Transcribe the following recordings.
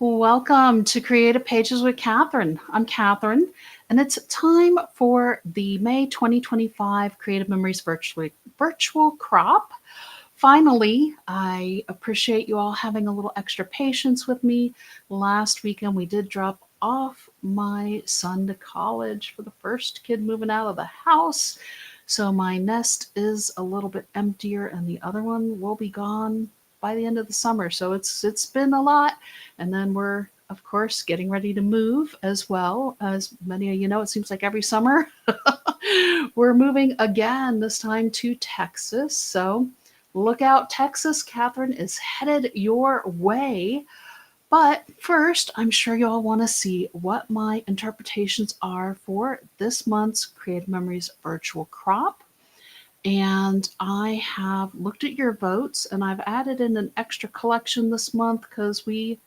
Welcome to Creative Pages with Catherine. I'm Catherine, and it's time for the May 2025 Creative Memories virtual crop. Finally, I appreciate you all having a little extra patience with me. Last weekend, we did drop off my son to college for the first kid moving out of the house. So my nest is a little bit emptier, and the other one will be gone by the end of the summer. So it's been a lot. And then we're of course getting ready to move as well. As many of you know, it seems like every summer we're moving again, this time to Texas. So look out, Texas. Catherine is headed your way. But first, I'm sure you all want to see what my interpretations are for this month's Creative Memories virtual crop. And I have looked at your votes, and I've added in an extra collection this month because we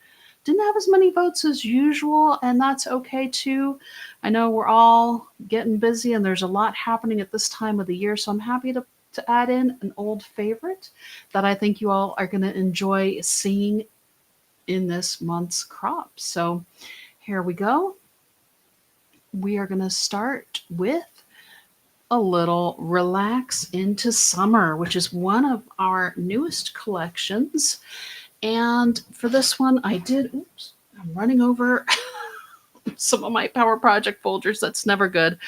didn't have as many votes as usual, and that's okay too. I know we're all getting busy and there's a lot happening at this time of the year, so I'm happy to add in an old favorite that I think you all are going to enjoy seeing in this month's crop. So here we go. We are going to start with a little Relax into Summer, which is one of our newest collections. And for this one, I'm running over some of my Power Project folders. That's never good.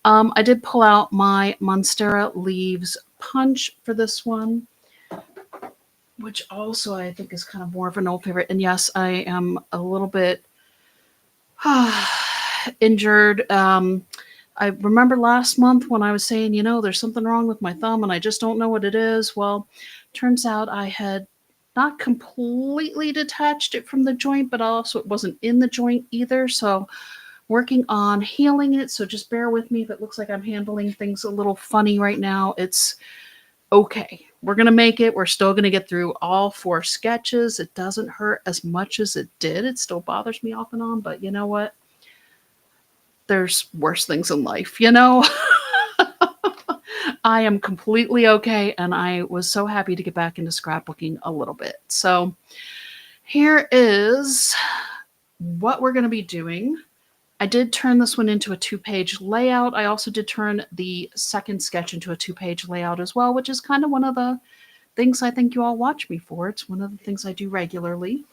I did pull out my Monstera Leaves Punch for this one, which also I think is kind of more of an old favorite. And yes, I am a little bit injured. I remember last month when I was saying, there's something wrong with my thumb and I just don't know what it is. Well, turns out I had not completely detached it from the joint, but also it wasn't in the joint either. So working on healing it. So just bear with me if it looks like I'm handling things a little funny right now. It's okay. We're going to make it. We're still going to get through all 4 sketches. It doesn't hurt as much as it did. It still bothers me off and on, but you know what? There's worse things in life, I am completely okay, and I was so happy to get back into scrapbooking a little bit. So here is what we're going to be doing. I did turn this one into a 2-page layout. I also did turn the second sketch into a 2-page layout as well, which is kind of one of the things I think you all watch me for. It's one of the things I do regularly.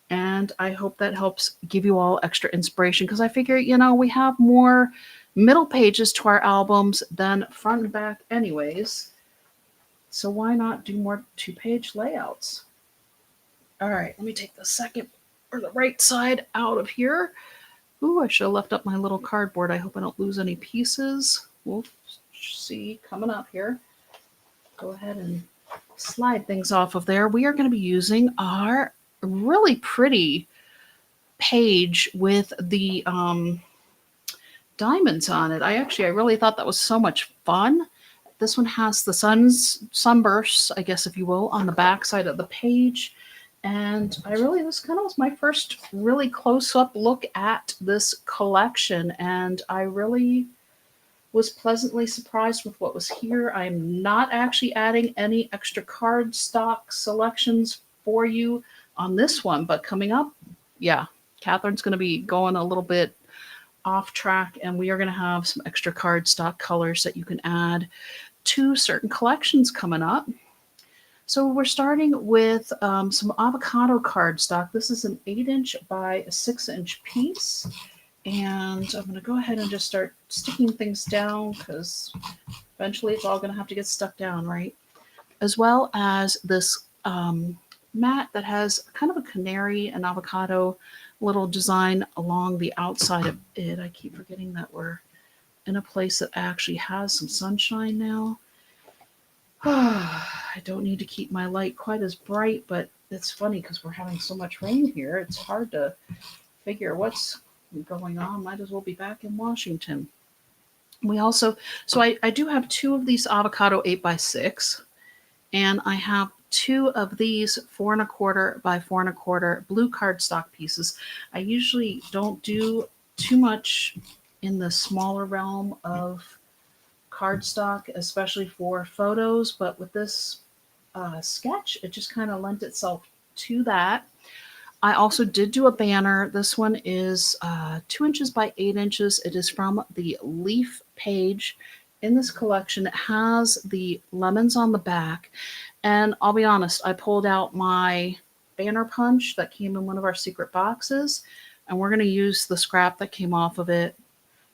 And I hope that helps give you all extra inspiration because I figure, we have more middle pages to our albums than front and back anyways. So why not do more 2-page layouts? All right, let me take the right side out of here. Ooh, I should have left up my little cardboard. I hope I don't lose any pieces. We'll see coming up here. Go ahead and slide things off of there. We are going to be using our really pretty page with the diamonds on it. I really thought that was so much fun. This one has the sunbursts, I guess if you will, on the back side of the page. And this kind of was my first really close-up look at this collection. And I really was pleasantly surprised with what was here. I'm not actually adding any extra cardstock selections for you on this one, but coming up, yeah, Catherine's going to be going a little bit off track, and we are going to have some extra cardstock colors that you can add to certain collections coming up. So we're starting with some avocado cardstock. This is an 8-inch by 6-inch piece. And I'm going to go ahead and just start sticking things down because eventually it's all going to have to get stuck down, right? As well as this mat that has kind of a canary and avocado little design along the outside of it. I keep forgetting that we're in a place that actually has some sunshine now. I don't need to keep my light quite as bright, but it's funny because we're having so much rain here. It's hard to figure what's going on. Might as well be back in Washington. I do have 2 of these avocado 8x6, and I have 2 of these 4 1/4 by 4 1/4 blue cardstock pieces. I usually don't do too much in the smaller realm of cardstock, especially for photos, but with this sketch, it just kind of lent itself to that. I also did do a banner. This one is 2 inches by 8 inches. It is from the leaf page in this collection. It has the lemons on the back. And I'll be honest, I pulled out my banner punch that came in one of our secret boxes, and we're going to use the scrap that came off of it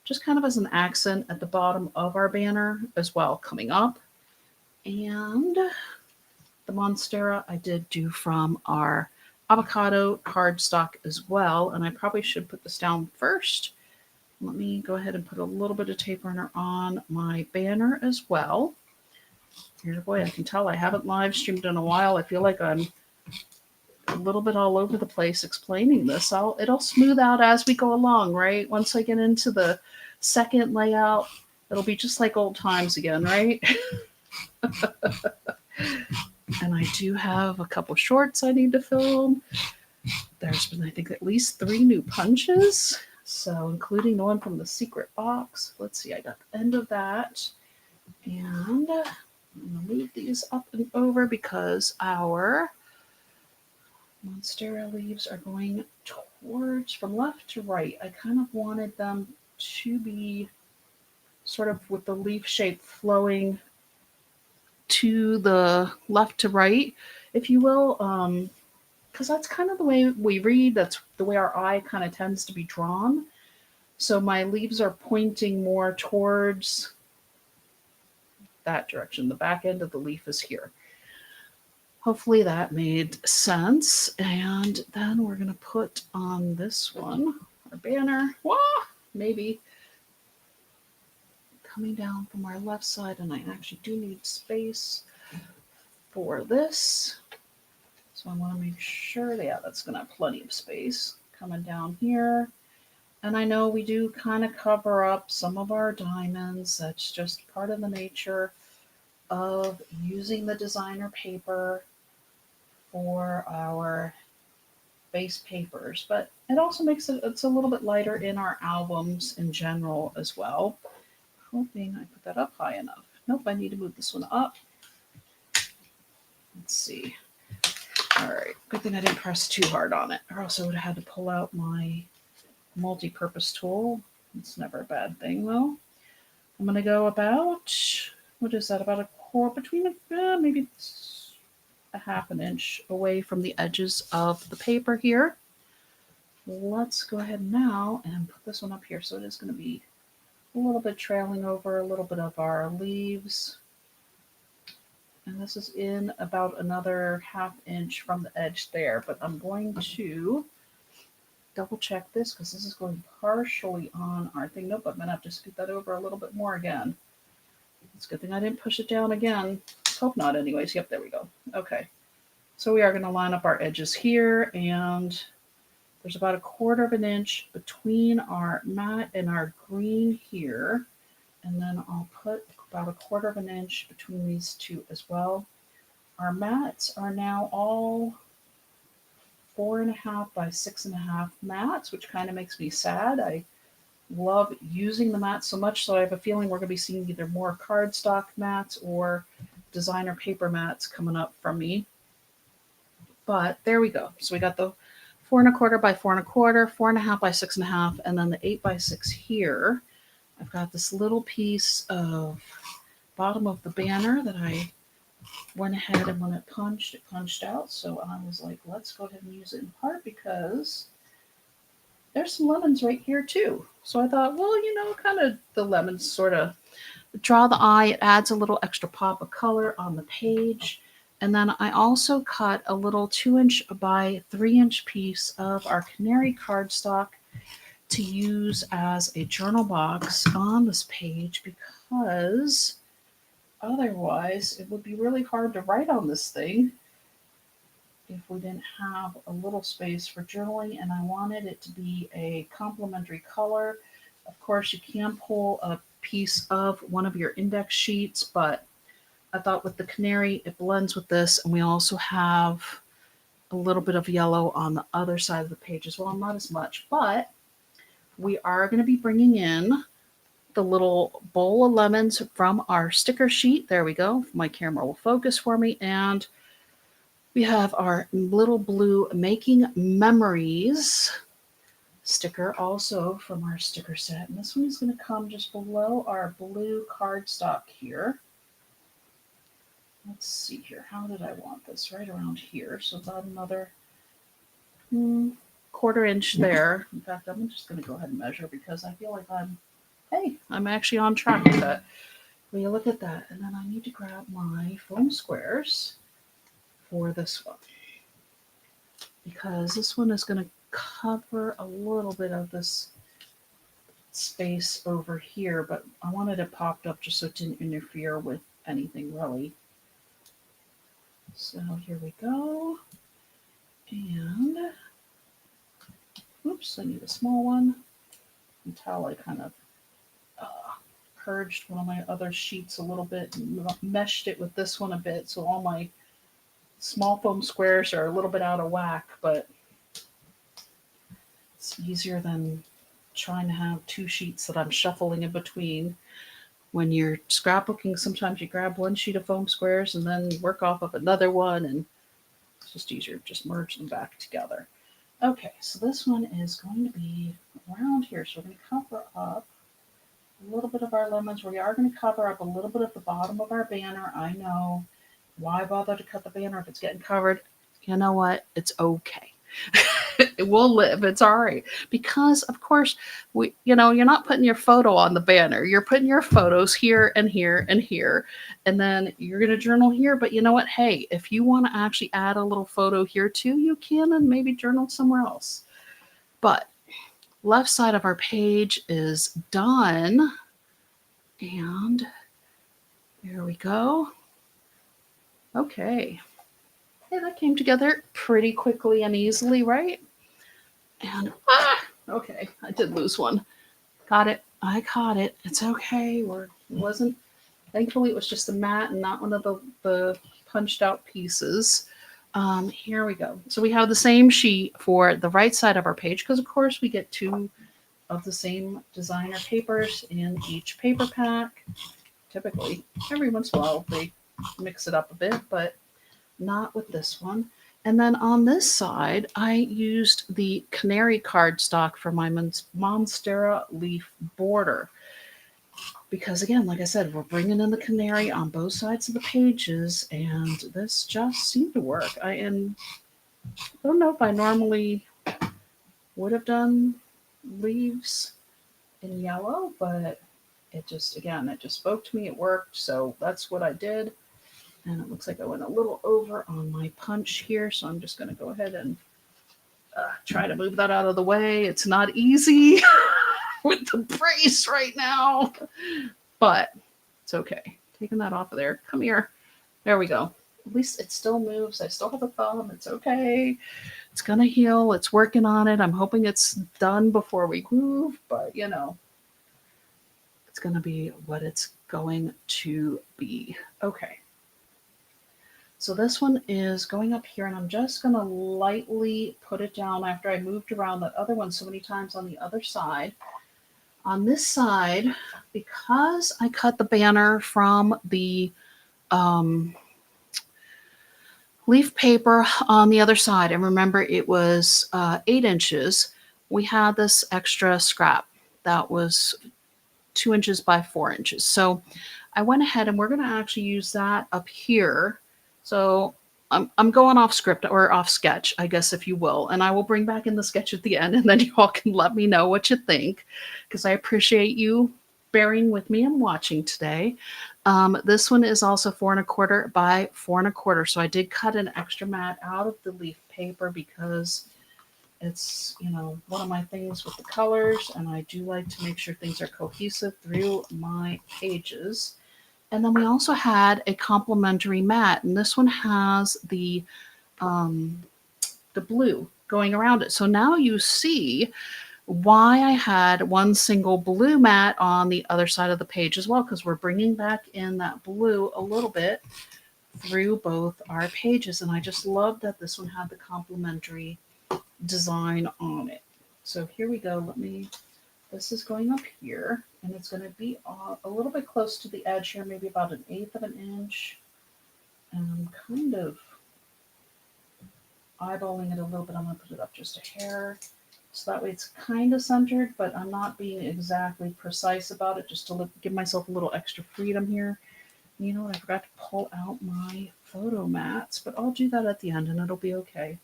just kind of as an accent at the bottom of our banner as well coming up. And the Monstera I did do from our avocado cardstock as well. And I probably should put this down first. Let me go ahead and put a little bit of tape runner on my banner as well. Here, boy, I can tell I haven't live streamed in a while. I feel like I'm a little bit all over the place explaining this. It'll smooth out as we go along, right? Once I get into the second layout, it'll be just like old times again, right? And I do have a couple shorts I need to film. There's been, I think, at least 3 new punches. So including the one from the secret box. Let's see, I got the end of that. And I'm going to move these up and over because our Monstera leaves are going towards from left to right. I kind of wanted them to be sort of with the leaf shape flowing to the left to right, if you will, because that's kind of the way we read. That's the way our eye kind of tends to be drawn. So my leaves are pointing more towards that direction. The back end of the leaf is here. Hopefully that made sense. And then we're going to put on this one, our banner. Wah! Maybe coming down from our left side, and I actually do need space for this. So I want to make sure that, yeah, that's going to have plenty of space coming down here. And I know we do kind of cover up some of our diamonds. That's just part of the nature of using the designer paper for our base papers. But it also makes it's a little bit lighter in our albums in general as well. Hoping I put that up high enough. Nope, I need to move this one up. Let's see. All right, good thing I didn't press too hard on it, or else I would have had to pull out my multi-purpose tool. It's never a bad thing though. I'm gonna go about, what is that, about a quarter, between maybe a half an inch away from the edges of the paper here. Let's go ahead now and put this one up here. So it is going to be a little bit trailing over a little bit of our leaves. And this is in about another ½ inch from the edge there, but I'm going to double check this because this is going partially on our thing. Nope, I'm going to have to scoot that over a little bit more again. It's a good thing I didn't push it down again. Hope not anyways. Yep, there we go. Okay. So we are going to line up our edges here, and there's about a quarter of an inch between our matte and our green here. And then I'll put about a quarter of an inch between these two as well. Our mattes are now all 4.5 by 6.5 mattes, which kind of makes me sad. I love using the mattes so much, so I have a feeling we're going to be seeing either more cardstock mattes or designer paper mattes coming up from me. But there we go. So we got the 4.25 by 4.25, 4.5 by 6.5, and then the 8 by 6 here. I've got this little piece of bottom of the banner that I went ahead and when it punched out. So I was like, let's go ahead and use it in part because there's some lemons right here too. So I thought, well, you know, kind of the lemons sort of draw the eye. It adds a little extra pop of color on the page. And then I also cut a little 2-inch by 3-inch piece of our canary cardstock to use as a journal box on this page because otherwise it would be really hard to write on this thing if we didn't have a little space for journaling, and I wanted it to be a complementary color. Of course, you can pull a piece of one of your index sheets, but I thought with the canary, it blends with this, and we also have a little bit of yellow on the other side of the page as well. Not as much, but we are going to be bringing in the little bowl of lemons from our sticker sheet. There we go. My camera will focus for me, and We have our little blue Making Memories sticker also from our sticker set. And this one is going to come just below our blue cardstock here. Let's see here. How did I want this? Right around here. So about another quarter inch there. In fact, I'm just going to go ahead and measure because I feel like I'm actually on track with that. Well, you look at that. And then I need to grab my foam squares for this one, because this one is going to cover a little bit of this space over here, but I wanted it popped up just so it didn't interfere with anything really. So here we go. And oops, I need a small one. Until I kind of purged one of my other sheets a little bit and meshed it with this one a bit, so all my small foam squares are a little bit out of whack, but it's easier than trying to have two sheets that I'm shuffling in between. When you're scrapbooking, sometimes you grab one sheet of foam squares and then work off of another one, and it's just easier to just merge them back together. Okay, so this one is going to be around here. So we're going to cover up a little bit of our lemons. We are going to cover up a little bit of the bottom of our banner. I know. Why bother to cut the banner if it's getting covered? You know what? It's okay. It will live. It's all right. Because of course, you're not putting your photo on the banner. You're putting your photos here and here and here. And then you're going to journal here. But you know what? Hey, if you want to actually add a little photo here too, you can, and maybe journal somewhere else. But left side of our page is done. And there we go. Okay. Hey, that came together pretty quickly and easily, right? And okay, I did lose one. Got it. I caught it. It's okay. Thankfully it was just a mat and not one of the punched out pieces. Here we go. So we have the same sheet for the right side of our page, because of course we get two of the same designer papers in each paper pack. Typically, every once in a while they mix it up a bit, but not with this one. And then on this side, I used the canary cardstock for my Monstera leaf border. Because again, like I said, we're bringing in the canary on both sides of the pages, and this just seemed to work. I don't know if I normally would have done leaves in yellow, but it just spoke to me. It worked, so that's what I did. And it looks like I went a little over on my punch here, so I'm just going to go ahead and try to move that out of the way. It's not easy with the brace right now, but it's okay. Taking that off of there. Come here. There we go. At least it still moves. I still have a thumb. It's okay. It's going to heal. It's working on it. I'm hoping it's done before we move, but it's going to be what it's going to be. Okay. So this one is going up here, and I'm just going to lightly put it down after I moved around that other one so many times on the other side. On this side, because I cut the banner from the leaf paper on the other side, and remember it was 8 inches, we had this extra scrap that was 2 inches by 4 inches. So I went ahead and we're going to actually use that up here. So I'm going off script or off sketch, I guess, if you will. And I will bring back in the sketch at the end, and then you all can let me know what you think, because I appreciate you bearing with me and watching today. This one is also 4 1/4 by 4 1/4. So I did cut an extra mat out of the leaf paper because it's, one of my things with the colors, and I do like to make sure things are cohesive through my pages. And then we also had a complimentary mat, and this one has the blue going around it. So now you see why I had one single blue mat on the other side of the page as well, because we're bringing back in that blue a little bit through both our pages. And I just love that this one had the complimentary design on it. So here we go. This is going up here, and it's going to be a little bit close to the edge here, maybe about 1/8 of an inch. And I'm kind of eyeballing it a little bit. I'm going to put it up just a hair. So that way it's kind of centered, but I'm not being exactly precise about it, just to give myself a little extra freedom here. You know what? I forgot to pull out my photo mats, but I'll do that at the end and it'll be okay.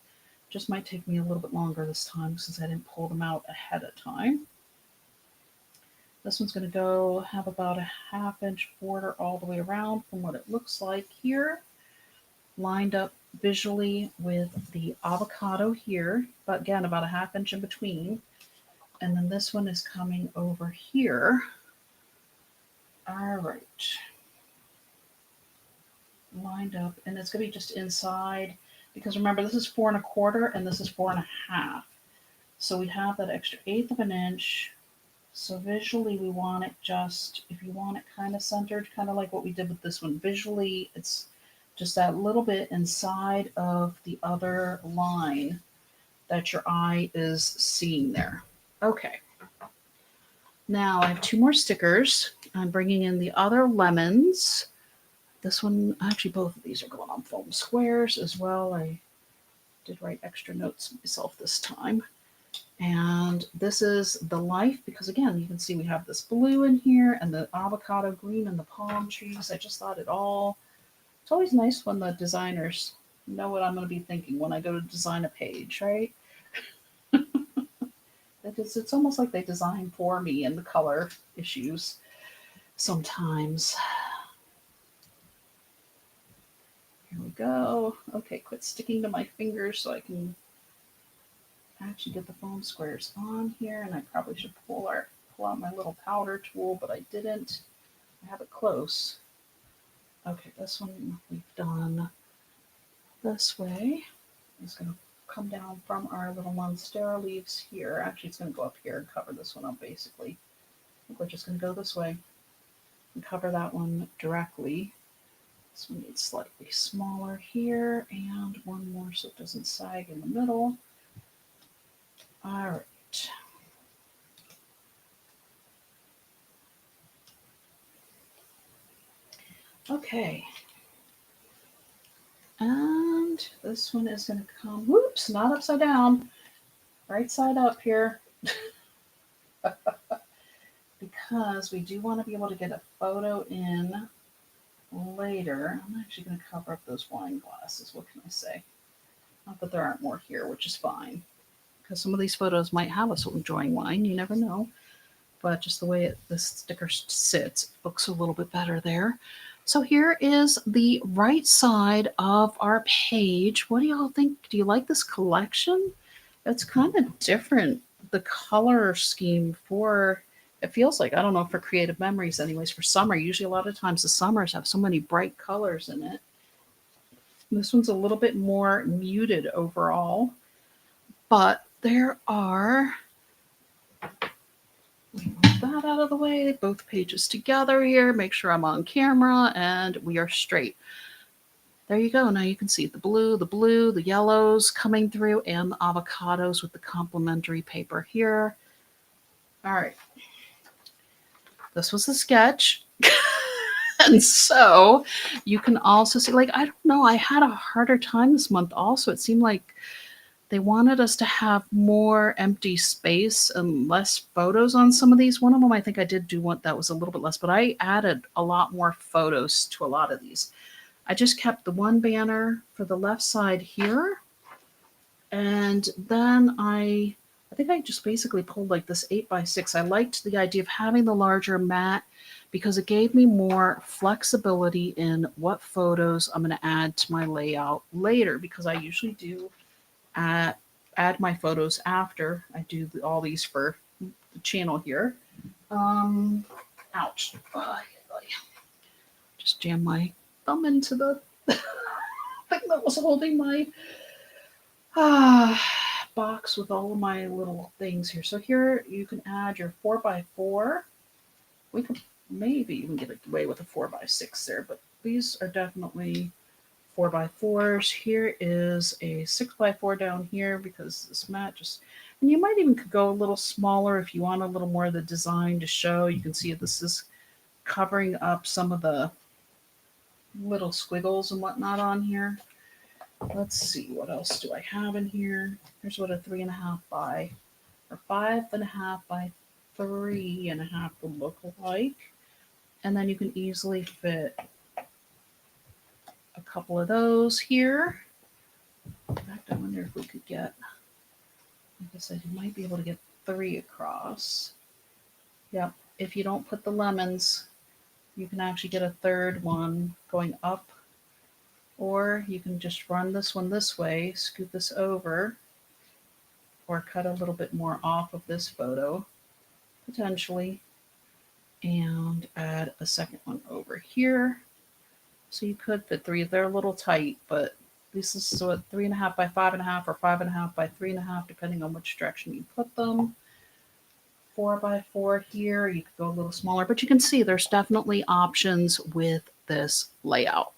Just might take me a little bit longer this time since I didn't pull them out ahead of time. This one's going to go have about a 1/2 inch border all the way around from what it looks like here, lined up visually with the avocado here, but again, about a 1/2 inch in between. And then this one is coming over here. All right. Lined up, and it's going to be just inside, because remember, this is 4 1/4 and this is 4 1/2. So we have that extra 1/8 of an inch. So visually we want it just, if you want it kind of centered, kind of like what we did with this one, visually it's just that little bit inside of the other line that your eye is seeing there. Okay. Now I have 2 more stickers. I'm bringing in the other lemons. This one, actually both of these are going on foam squares as well. I did write extra notes myself this time. And this is the life, because again, you can see we have this blue in here and the avocado green and the palm trees. I just thought it's always nice when the designers know what I'm going to be thinking when I go to design a page, right? It's almost like they design for me in the color issues sometimes. Here we go. Okay, quit sticking to my fingers so I can actually get the foam squares on here. And I probably should pull out my little powder tool, but I didn't. I have it close. Okay, this one we've done this way. It's going to come down from our little monstera leaves here. Actually, it's going to go up here and cover this one up, basically. I think we're just going to go this way and cover that one directly. This one needs slightly smaller here, and one more so it doesn't sag in the middle. All right. Okay. And this one is going to come, whoops, not upside down, right side up here. Because we do want to be able to get a photo in later. I'm actually going to cover up those wine glasses. What can I say? Not that there aren't more here, which is fine. Because some of these photos might have us enjoying wine. You never know. But just the way this sticker sits, it looks a little bit better there. So here is the right side of our page. What do y'all think? Do you like this collection? It's kind of different. The color scheme for, it feels like, I don't know, for creative memories anyways, for summer. Usually a lot of times the summers have so many bright colors in it. This one's a little bit more muted overall. But there are, move that out of the way, both pages together here, make sure I'm on camera, and we are straight. There you go. Now you can see the blue, the yellows coming through, and the avocados with the complementary paper here. All right. This was a sketch. And so you can also see, like, I don't know, I had a harder time this month also. It seemed like they wanted us to have more empty space and less photos on some of these. One of them, I think I did do one that was a little bit less, but I added a lot more photos to a lot of these. I just kept the one banner for the left side here. And then I think I just basically pulled like this 8x6. I liked the idea of having the larger mat because it gave me more flexibility in what photos I'm going to add to my layout later, because I usually do add my photos after I do all these for the channel here. Ouch. Just jammed my thumb into the thing that was holding my box with all of my little things here. So here you can add your 4x4. We could maybe even get away with a 4x6 there, but these are definitely 4x4s. Here is a 6x4 down here because this mat just, and you might even could go a little smaller if you want a little more of the design to show. You can see this is covering up some of the little squiggles and whatnot on here. Let's see, what else do I have in here? Here's what a 3.5 by, or 5.5 by 3.5 would look like. And then you can easily fit a couple of those here. In fact, I wonder if we could get, like I said, you might be able to get 3 across. Yep, if you don't put the lemons, you can actually get a third one going up, or you can just run this one this way, scoot this over, or cut a little bit more off of this photo, potentially, and add a second one over here. So you could fit 3. They're a little tight, but this is what 3.5 by 5.5 or 5.5 by 3.5, depending on which direction you put them. 4 by 4 here. You could go a little smaller, but you can see there's definitely options with this layout.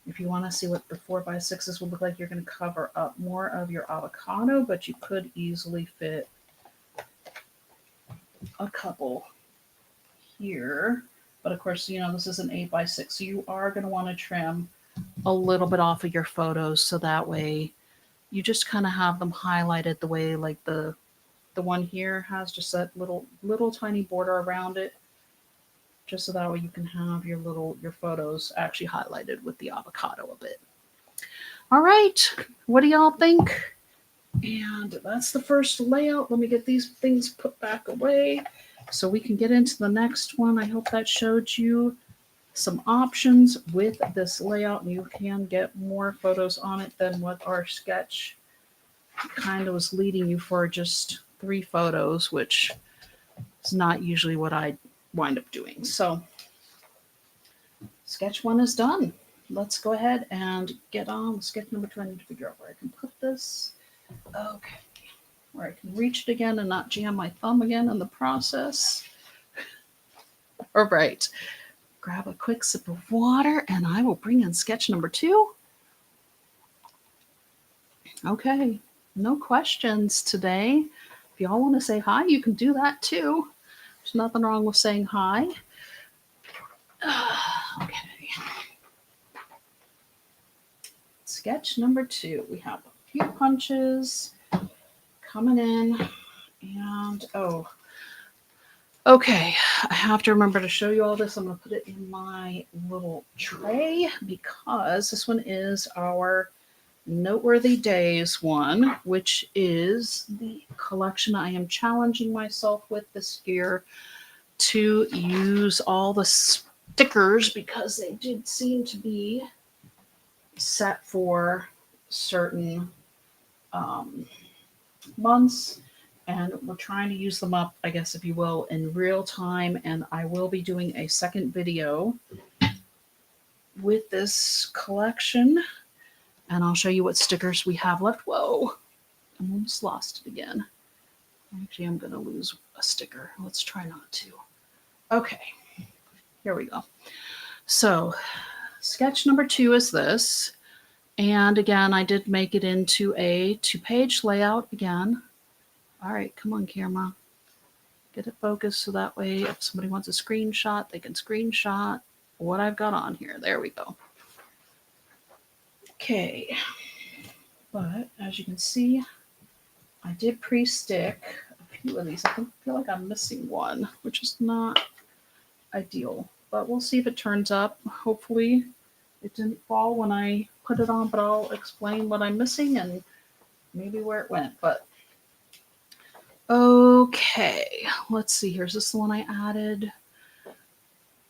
If you want to see what the 4 by 6s will look like, you're going to cover up more of your avocado, but you could easily fit a couple here. But of course, you know, this is an 8 by 6, so you are going to want to trim a little bit off of your photos, so that way you just kind of have them highlighted the way like the one here has just that little tiny border around it, just so that way you can have your photos actually highlighted with the avocado a bit. All right, what do y'all think? And that's the first layout. Let me get these things put back away so we can get into the next one. I hope that showed you some options with this layout, and you can get more photos on it than what our sketch kind of was leading you for, just 3 photos, which is not usually what I wind up doing. So sketch 1 is done. Let's go ahead and get on with sketch number 2. I need to figure out where I can put this. Okay, where I can reach it again and not jam my thumb again in the process. All right, grab a quick sip of water and I will bring in sketch number 2. Okay, no questions today. If y'all want to say hi, you can do that too. There's nothing wrong with saying hi. Okay. Sketch number 2. We have a few punches coming in, and okay, I have to remember to show you all this. I'm going to put it in my little tray because this one is our Noteworthy Days one, which is the collection I am challenging myself with this year to use all the stickers, because they did seem to be set for certain months, and we're trying to use them up, I guess, if you will, in real time. And I will be doing a second video with this collection, and I'll show you what stickers we have left. Whoa, I almost lost it again. Actually, I'm going to lose a sticker. Let's try not to. Okay, here we go. So sketch number 2 is this. And again, I did make it into a 2-page layout again. All right, come on, camera. Get it focused so that way if somebody wants a screenshot, they can screenshot what I've got on here. There we go. Okay, but as you can see, I did pre-stick a few of these. I feel like I'm missing one, which is not ideal, but we'll see if it turns up. Hopefully it didn't fall when I put it on, but I'll explain what I'm missing and maybe where it went. But okay, let's see. Here's this one I added.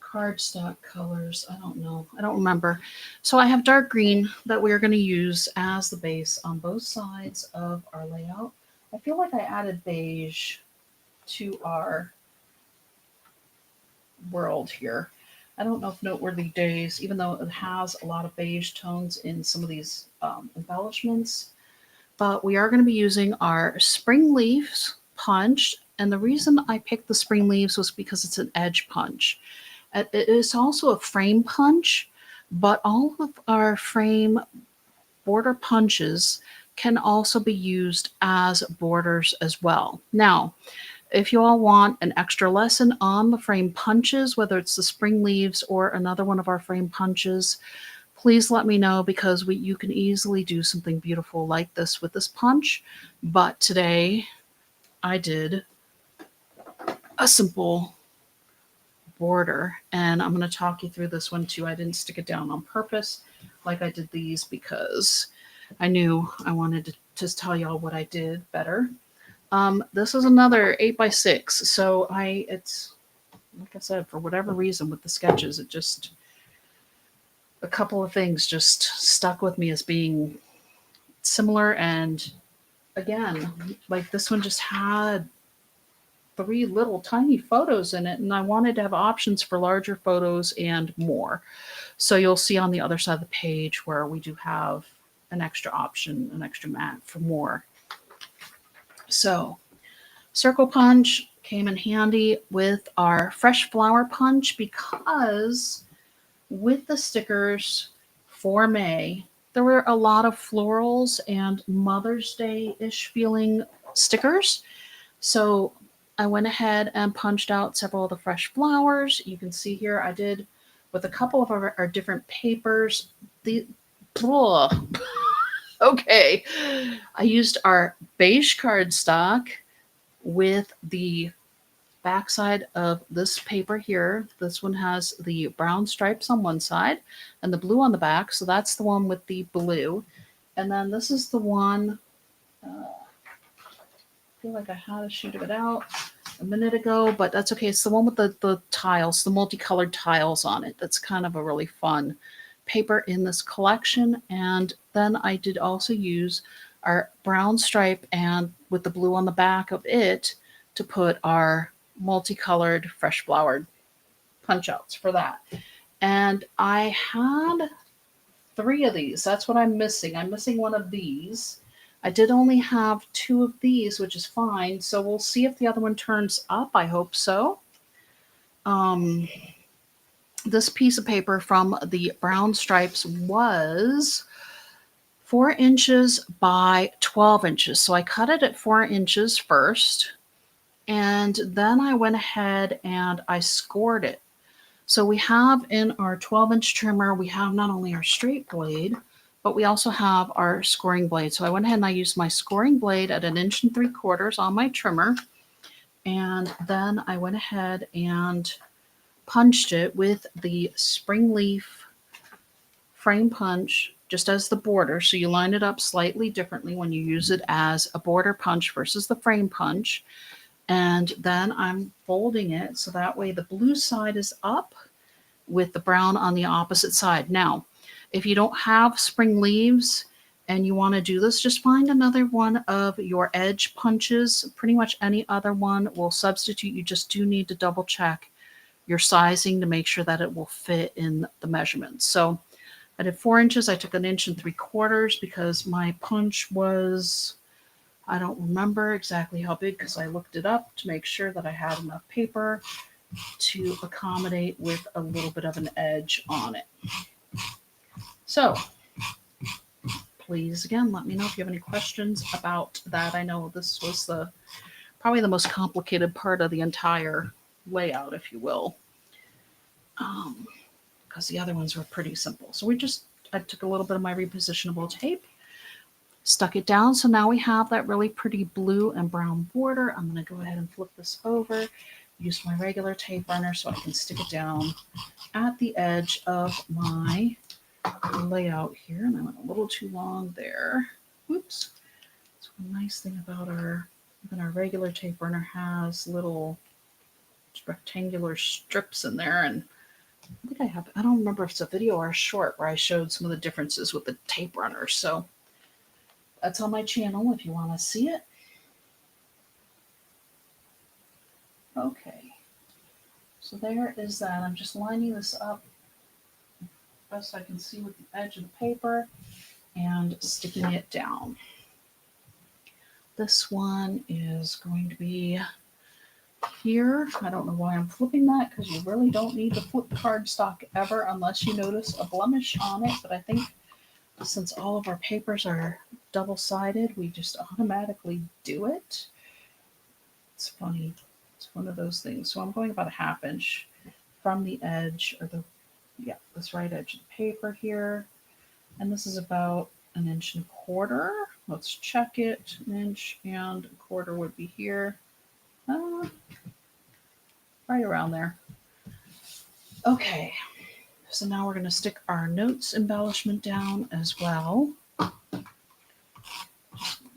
Cardstock colors. I don't know. I don't remember. So I have dark green that we are going to use as the base on both sides of our layout. I feel like I added beige to our world here. I don't know if Noteworthy Days, even though it has a lot of beige tones in some of these embellishments, but we are going to be using our spring leaves punch. And the reason I picked the spring leaves was because it's an edge punch. It is also a frame punch, but all of our frame border punches can also be used as borders as well. Now, if you all want an extra lesson on the frame punches, whether it's the spring leaves or another one of our frame punches, please let me know, because you can easily do something beautiful like this with this punch. But today I did a simple border, and I'm going to talk you through this one too. I didn't stick it down on purpose like I did these, because I knew I wanted to just tell y'all what I did better. This is another 8x6. So it's like I said, for whatever reason with the sketches, it just, a couple of things just stuck with me as being similar. And again, like this one just had 3 little tiny photos in it, and I wanted to have options for larger photos and more. So you'll see on the other side of the page where we do have an extra option, an extra mat for more. So circle punch came in handy with our fresh flower punch, because with the stickers for May, there were a lot of florals and Mother's Day-ish feeling stickers. So I went ahead and punched out several of the fresh flowers. You can see here I did with a couple of our different papers. Okay. I used our beige cardstock with the backside of this paper here. This one has the brown stripes on one side and the blue on the back. So that's the one with the blue. And then this is the one, I feel like I had a sheet of it out a minute ago, but that's okay. It's the one with the tiles, the multicolored tiles on it. That's kind of a really fun paper in this collection. And then I did also use our brown stripe and with the blue on the back of it to put our multicolored fresh flowered punch outs for that. And I had 3 of these. That's what I'm missing. I'm missing one of these. I did only have 2 of these, which is fine. So we'll see if the other one turns up. I hope so. This piece of paper from the brown stripes was 4 inches by 12 inches. So I cut it at 4 inches first, and then I went ahead and I scored it. So we have in our 12-inch trimmer, we have not only our straight blade, but we also have our scoring blade. So I went ahead and I used my scoring blade at 1 3/4 inches on my trimmer. And then I went ahead and punched it with the spring leaf frame punch just as the border. So you line it up slightly differently when you use it as a border punch versus the frame punch. And then I'm folding it so that way the blue side is up with the brown on the opposite side. Now, if you don't have spring leaves and you want to do this, just find another one of your edge punches. Pretty much any other one will substitute. You just do need to double check your sizing to make sure that it will fit in the measurements. So I did 4 inches. I took 1 3/4 inches because my punch was, I don't remember exactly how big because I looked it up to make sure that I had enough paper to accommodate with a little bit of an edge on it. So please, again, let me know if you have any questions about that. I know this was probably the most complicated part of the entire layout, if you will, because the other ones were pretty simple. So I took a little bit of my repositionable tape, stuck it down. So now we have that really pretty blue and brown border. I'm going to go ahead and flip this over, use my regular tape runner so I can stick it down at the edge of my layout here. And I went a little too long there. Oops. So one nice thing about even our regular tape runner has little rectangular strips in there. And I think I don't remember if it's a video or a short where I showed some of the differences with the tape runners. So that's on my channel if you want to see it. Okay. So there is that. I'm just lining this up best I can see with the edge of the paper and sticking it down. This one is going to be here. I don't know why I'm flipping that because you really don't need to flip cardstock ever unless you notice a blemish on it. But I think since all of our papers are double-sided, we just automatically do it. It's funny. It's one of those things. So I'm going about 1/2 inch from the edge or the Yeah, this right edge of the paper here. And this is about 1.25 inches. Let's check it. 1.25 inches would be here. Uh, right around there. Okay, so now we're going to stick our notes embellishment down as well.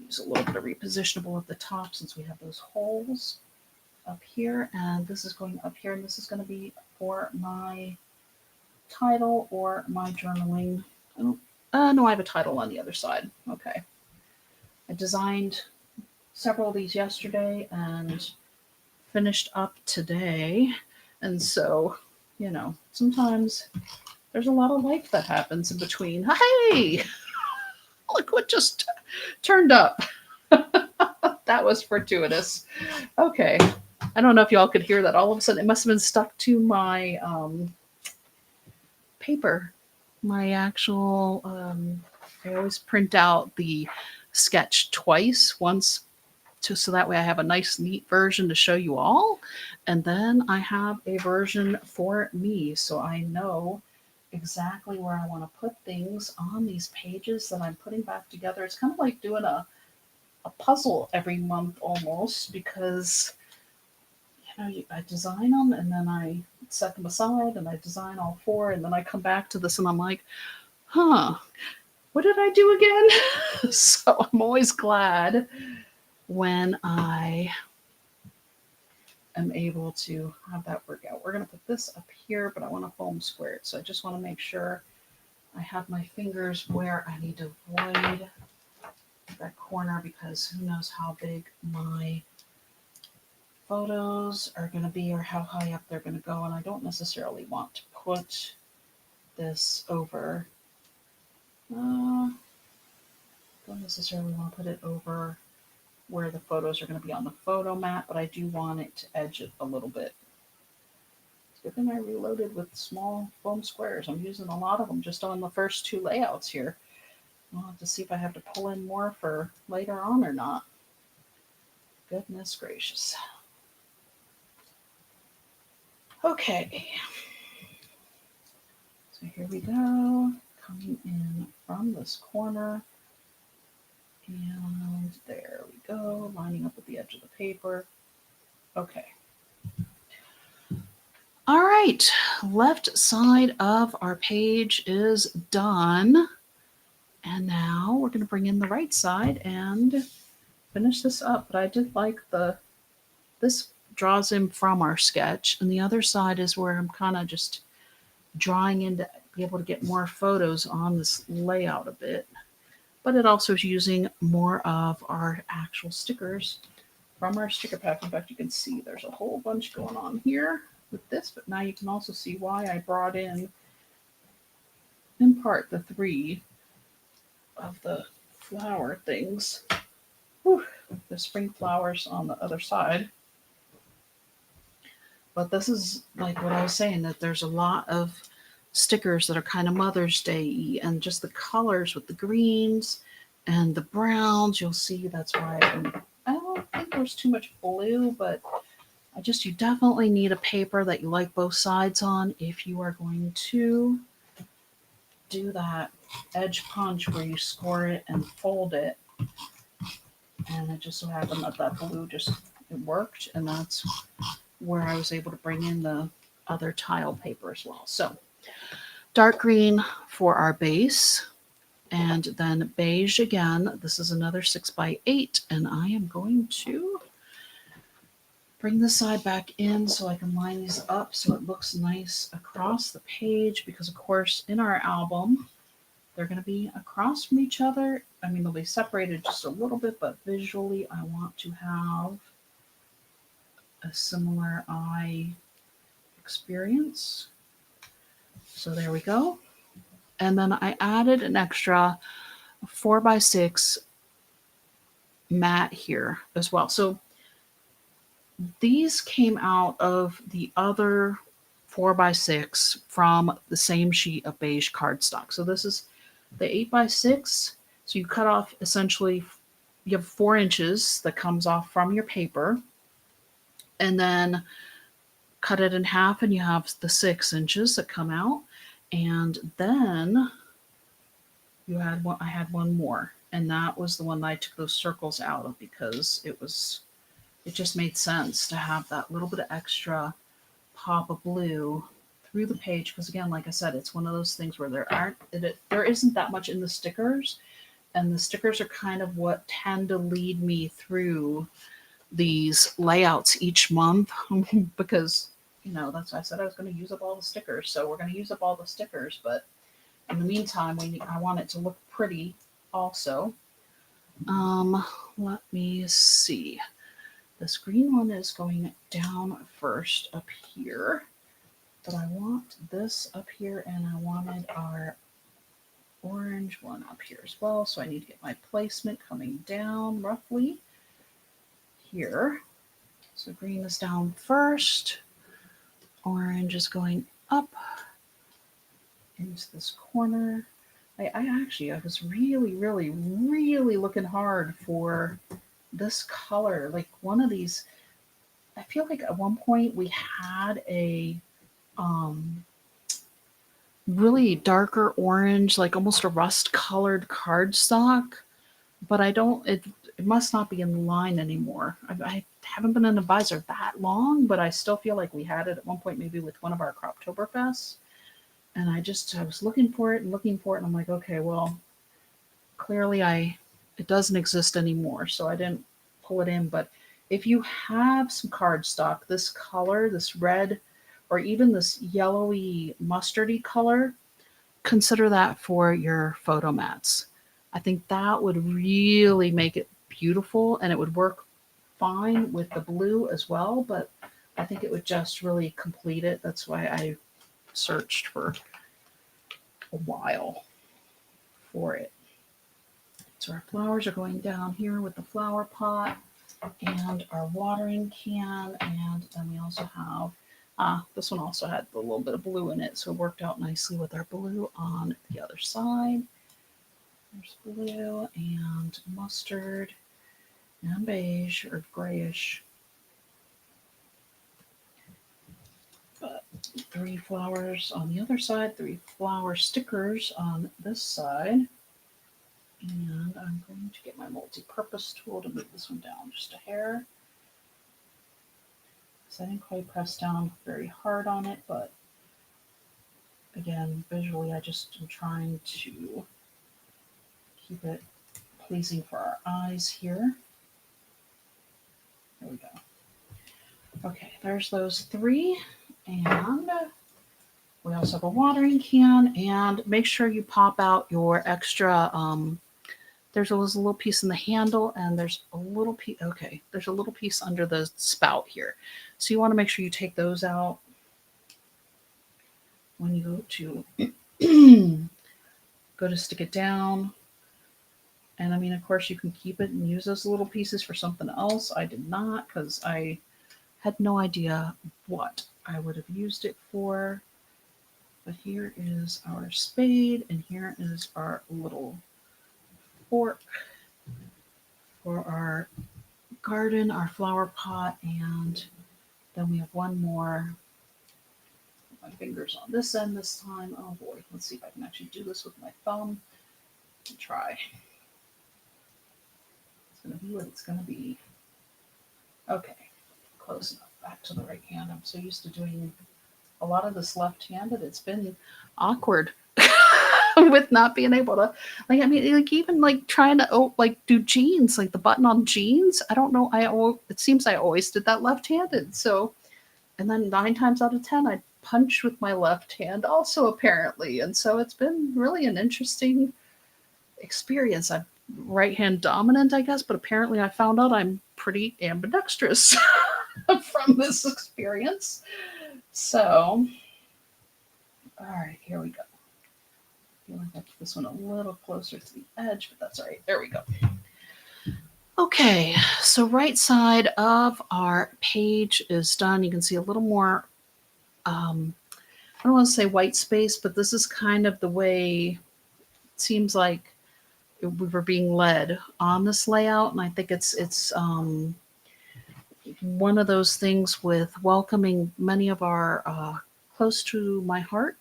Use a little bit of repositionable at the top since we have those holes up here. And this is going up here, and this is going to be for my title or my journaling. No, I have a title on the other side. Okay. I designed several of these yesterday and finished up today. And so, sometimes there's a lot of life that happens in between. Hey, look what just turned up. That was fortuitous. Okay. I don't know if y'all could hear that. All of a sudden, it must have been stuck to my paper. My actual, I always print out the sketch twice, once so that way I have a nice, neat version to show you all. And then I have a version for me, so I know exactly where I want to put things on these pages that I'm putting back together. It's kind of like doing a puzzle every month almost, because I design them and then I set them aside and I design all four, and then I come back to this and I'm like, what did I do again? So I'm always glad when I am able to have that work out. We're going to put this up here, but I want to foam square it. So I just want to make sure I have my fingers where I need to avoid that corner, because who knows how big my photos are going to be or how high up they're going to go. And I don't necessarily want to put this over. Don't necessarily want to put it over where the photos are going to be on the photo mat, but I do want it to edge it a little bit. It's a good thing I reloaded with small foam squares. I'm using a lot of them just on the first two layouts here. I'll have to see if I have to pull in more for later on or not. Goodness gracious. Okay. So here we go. Coming in from this corner. And there we go, lining up with the edge of the paper. Okay. All right, left side of our page is done. And now we're going to bring in the right side and finish this up. But I did like this draws in from our sketch, and the other side is where I'm kind of just drawing in to be able to get more photos on this layout a bit. But it also is using more of our actual stickers from our sticker pack. In fact, you can see there's a whole bunch going on here with this, but now you can also see why I brought in part, the 3 of the flower things. Whew, the spring flowers on the other side. But this is like what I was saying, that there's a lot of stickers that are kind of Mother's Day-y, and just the colors with the greens and the browns, you'll see that's why I don't think there's too much blue, but you definitely need a paper that you like both sides on if you are going to do that edge punch where you score it and fold it. And it just so happened that blue it worked, and that's where I was able to bring in the other tile paper as well. So dark green for our base, and then beige again. This is another 6x8, and I am going to bring this side back in so I can line these up so it looks nice across the page, because of course in our album they're going to be across from each other. I mean, they'll be separated just a little bit, but visually I want to have a similar eye experience. So there we go. And then I added an extra 4x6 mat here as well. So these came out of the other 4x6 from the same sheet of beige cardstock. So this is the 8x6. So you cut off essentially, you have 4 inches that comes off from your paper, and then cut it in half, and you have the 6 inches that come out. And then you had one, I had one more, and that was the one that I took those circles out of because it just made sense to have that little bit of extra pop of blue through the page. Because again, like I said, it's one of those things where there isn't that much in the stickers, and the stickers are kind of what tend to lead me through these layouts each month because that's why I said I was going to use up all the stickers. So we're going to use up all the stickers, but in the meantime, I want it to look pretty also. Let me see. This green one is going down first up here, but I want this up here, and I wanted our orange one up here as well. So I need to get my placement coming down roughly here. So green is down first, orange is going up into this corner. I was really, really, really looking hard for this color. Like one of these, I feel like at one point we had a really darker orange, like almost a rust colored cardstock, but it must not be in line anymore. I haven't been an advisor that long, but I still feel like we had it at one point, maybe with one of our Croptoberfests. And I was looking for it and looking for it, and I'm like, okay, well, clearly it doesn't exist anymore, so I didn't pull it in. But if you have some cardstock, this color, this red, or even this yellowy mustardy color, consider that for your photo mats. I think that would really make it beautiful, and it would work fine with the blue as well, but I think it would just really complete it. That's why I searched for a while for it. So our flowers are going down here with the flower pot and our watering can, and then we also have this one also had a little bit of blue in it, so it worked out nicely with our blue on the other side. There's blue and mustard and beige or grayish. But 3 flowers on the other side, 3 flower stickers on this side. And I'm going to get my multi-purpose tool to move this one down just a hair. So I didn't quite press down very hard on it, but again, visually I just am trying to keep it pleasing for our eyes here. There we go. Okay, there's those 3. And we also have a watering can, and make sure you pop out your extra, there's a little piece in the handle, and there's a little piece, okay, there's a little piece under the spout here. So you want to make sure you take those out when you go to go to stick it down. And I mean, of course, you can keep it and use those little pieces for something else. I did not, because I had no idea what I would have used it for. But here is our spade, and here is our little fork for our garden, our flower pot, and then we have one more. My fingers on this end this time. Oh boy, let's see if I can actually do this with my thumb. I'll try. It's going to be what it's going to be. Okay, close enough. Back to the right hand. I'm so used to doing a lot of this left-handed. It's been awkward with not being able to, like, I mean, like even like trying to do jeans, like the button on jeans. I don't know. It seems I always did that left-handed. So, and then 9 times out of 10, I punch with my left hand also apparently. And so it's been really an interesting experience. I'm right hand dominant, I guess, but apparently I found out I'm pretty ambidextrous from this experience. So, all right, here we go. I feel like I put this one a little closer to the edge, but that's all right. There we go. Okay, so right side of our page is done. You can see a little more, I don't want to say white space, but this is kind of the way it seems like we were being led on this layout. And I think it's one of those things with welcoming many of our close to my heart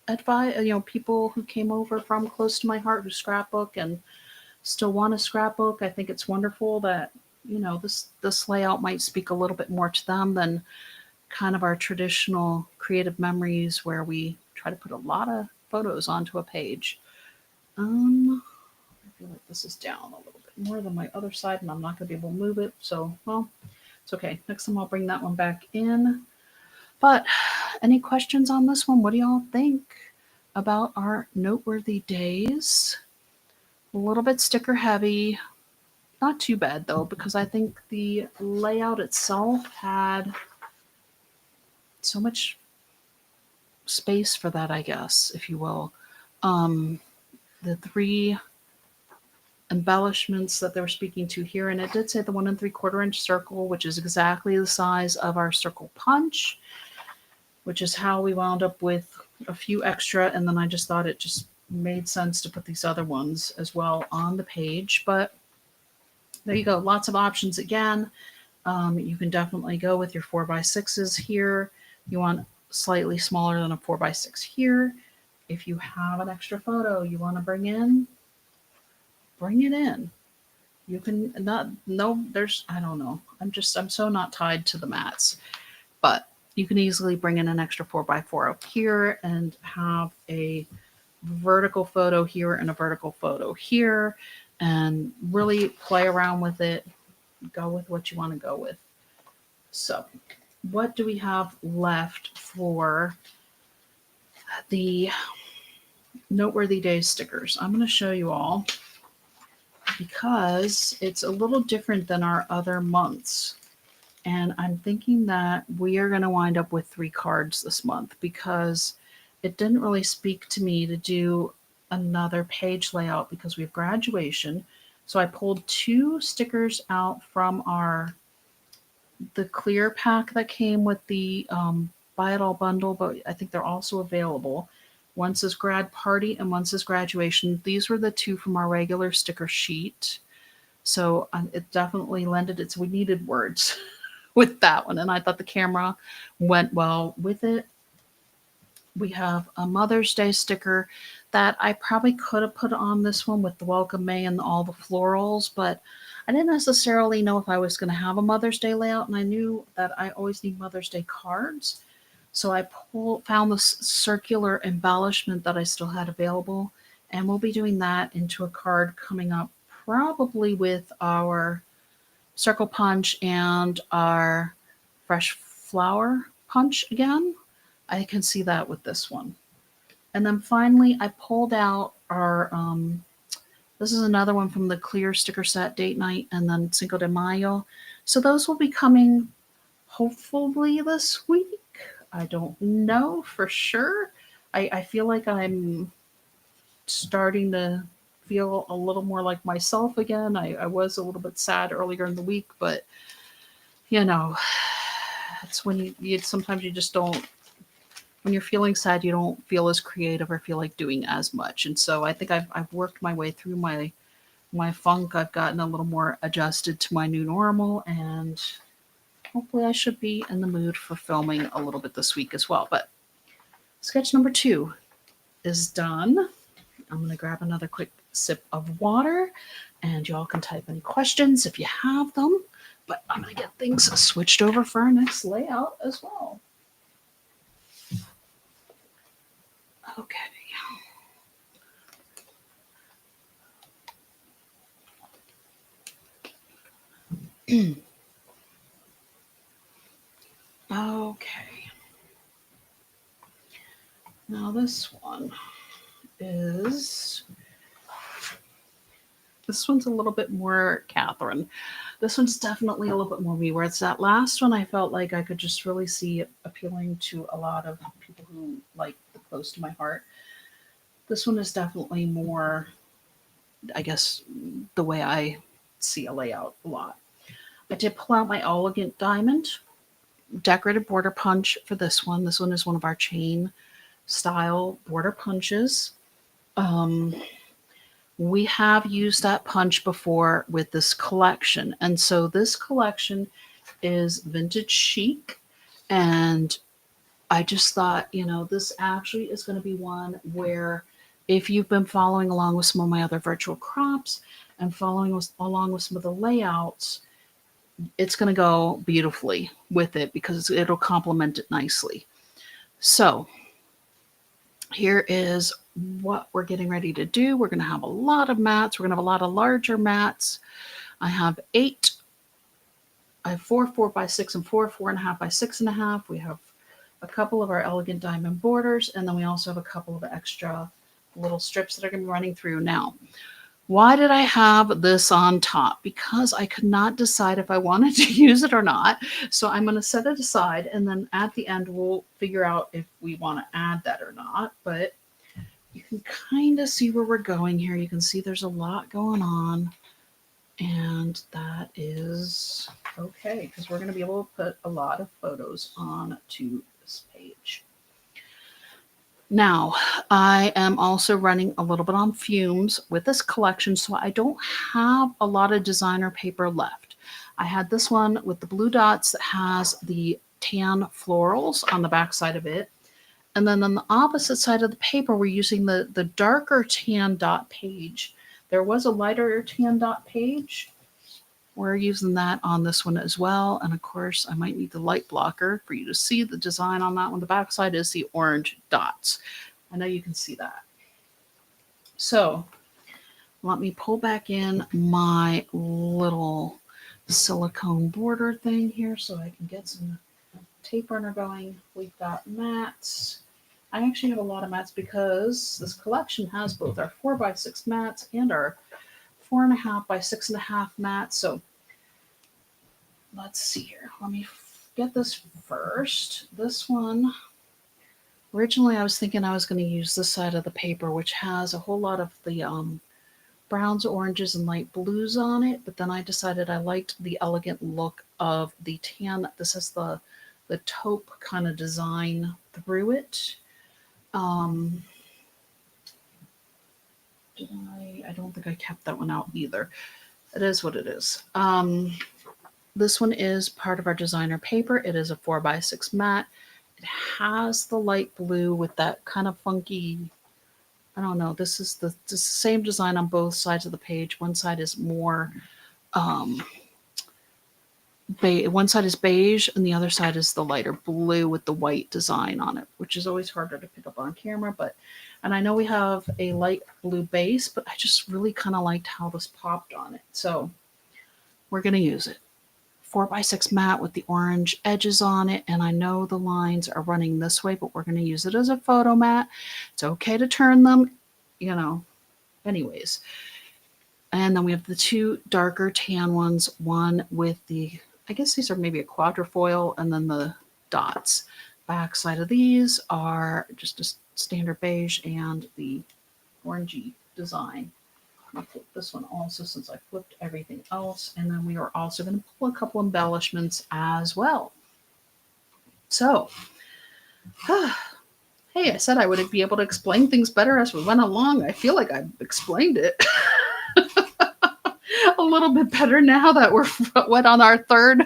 advise, people who came over from close to my heart who scrapbook and still want to scrapbook. I think it's wonderful that, this layout might speak a little bit more to them than kind of our traditional creative memories where we try to put a lot of photos onto a page. I feel like this is down a little bit more than my other side, and I'm not going to be able to move it. So, well, it's okay. Next time I'll bring that one back in. But any questions on this one? What do y'all think about our noteworthy days? A little bit sticker heavy. Not too bad though, because I think the layout itself had so much space for that, I guess, if you will. The three embellishments that they were speaking to here, and it did say the 1 3/4 inch circle, which is exactly the size of our circle punch, which is how we wound up with a few extra, and then I just thought it just made sense to put these other ones as well on the page. But there you go, lots of options again. You can definitely go with your 4x6s here. You want slightly smaller than a 4x6 here. If you have an extra photo you want to bring it in. You can not, no, there's, I don't know. I'm so not tied to the mats, but you can easily bring in an extra 4x4 up here and have a vertical photo here and a vertical photo here and really play around with it. Go with what you want to go with. So what do we have left for the noteworthy days stickers? I'm going to show you all because it's a little different than our other months. And I'm thinking that we are going to wind up with 3 cards this month because it didn't really speak to me to do another page layout because we have graduation. So I pulled 2 stickers out from the clear pack that came with the buy it all bundle, but I think they're also available. One says grad party and one says graduation. These were the 2 from our regular sticker sheet. So it definitely lended it. So we needed words with that one. And I thought the camera went well with it. We have a Mother's Day sticker that I probably could have put on this one with the Welcome May and all the florals, but I didn't necessarily know if I was going to have a Mother's Day layout, and I knew that I always need Mother's Day cards. So I found this circular embellishment that I still had available, and we'll be doing that into a card coming up probably with our circle punch and our fresh flower punch again. I can see that with this one. And then finally, I pulled out our, this is another one from the clear sticker set, Date Night, and then Cinco de Mayo. So those will be coming hopefully this week. I don't know for sure. I feel like I'm starting to feel a little more like myself again. I was a little bit sad earlier in the week, but it's when you sometimes you just don't, when you're feeling sad, you don't feel as creative or feel like doing as much. And so I think I've worked my way through my funk. I've gotten a little more adjusted to my new normal, and hopefully I should be in the mood for filming a little bit this week as well. But sketch number 2 is done. I'm going to grab another quick sip of water, and y'all can type any questions if you have them. But I'm going to get things switched over for our next layout as well. Okay. Okay. Now this one's a little bit more Catherine. This one's definitely a little bit more me, whereas that last one I felt like I could just really see it appealing to a lot of people who like the close to my heart. This one is definitely more, I guess, the way I see a layout a lot. I did pull out my elegant diamond decorated border punch for this one. This one is one of our chain style border punches. We have used that punch before with this collection. And so this collection is vintage chic, and I just thought, this actually is going to be one where if you've been following along with some of my other virtual crops and along with some of the layouts, it's going to go beautifully with it because it'll complement it nicely. So here is what we're getting ready to do. We're going to have a lot of mats. We're going to have a lot of larger mats. I have 8. I have 4 4x6 and 4 4.5 by 6.5. We have a couple of our elegant diamond borders, and then we also have a couple of extra little strips that are going to be running through. Now, why did I have this on top? Because I could not decide if I wanted to use it or not. So I'm going to set it aside, and then at the end we'll figure out if we want to add that or not. But you can kind of see where we're going here. You can see there's a lot going on, and that is okay because we're going to be able to put a lot of photos onto this page. Now, I am also running a little bit on fumes with this collection, so I don't have a lot of designer paper left. I had this one with the blue dots that has the tan florals on the back side of it. And then on the opposite side of the paper, we're using the darker tan dot page. There was a lighter tan dot page. We're using that on this one as well. And of course, I might need the light blocker for you to see the design on that one. The back side is the orange dots. I know you can see that. So let me pull back in my little silicone border thing here so I can get some tape runner going. We've got mats. I actually have a lot of mats because this collection has both our 4x6 mats and our 4.5 by 6.5 mats. So let's see here. Let me get this first. This one, originally I was thinking I was going to use this side of the paper, which has a whole lot of the browns, oranges, and light blues on it. But then I decided I liked the elegant look of the tan. This has the taupe kind of design through it. I don't think I kept that one out either. It is what it is. This one is part of our designer paper. It is a 4x6 matte. It has the light blue with that kind of funky, I don't know. This is the same design on both sides of the page. One side is more, one side is beige and the other side is the lighter blue with the white design on it, which is always harder to pick up on camera. And I know we have a light blue base, but I just really kind of liked how this popped on it. So we're going to use it. 4x6 matte with the orange edges on it. And I know the lines are running this way, but we're going to use it as a photo mat. It's okay to turn them, anyways. And then we have the 2 darker tan ones, one with the, I guess these are maybe a quadrifoil, and then the dots. Back side of these are just a standard beige and the orangey design. I'll flip this one also since I flipped everything else. And then we are also going to pull a couple embellishments as well. So, hey, I said I would be able to explain things better as we went along. I feel like I've explained it a little bit better now that we're went on our 3rd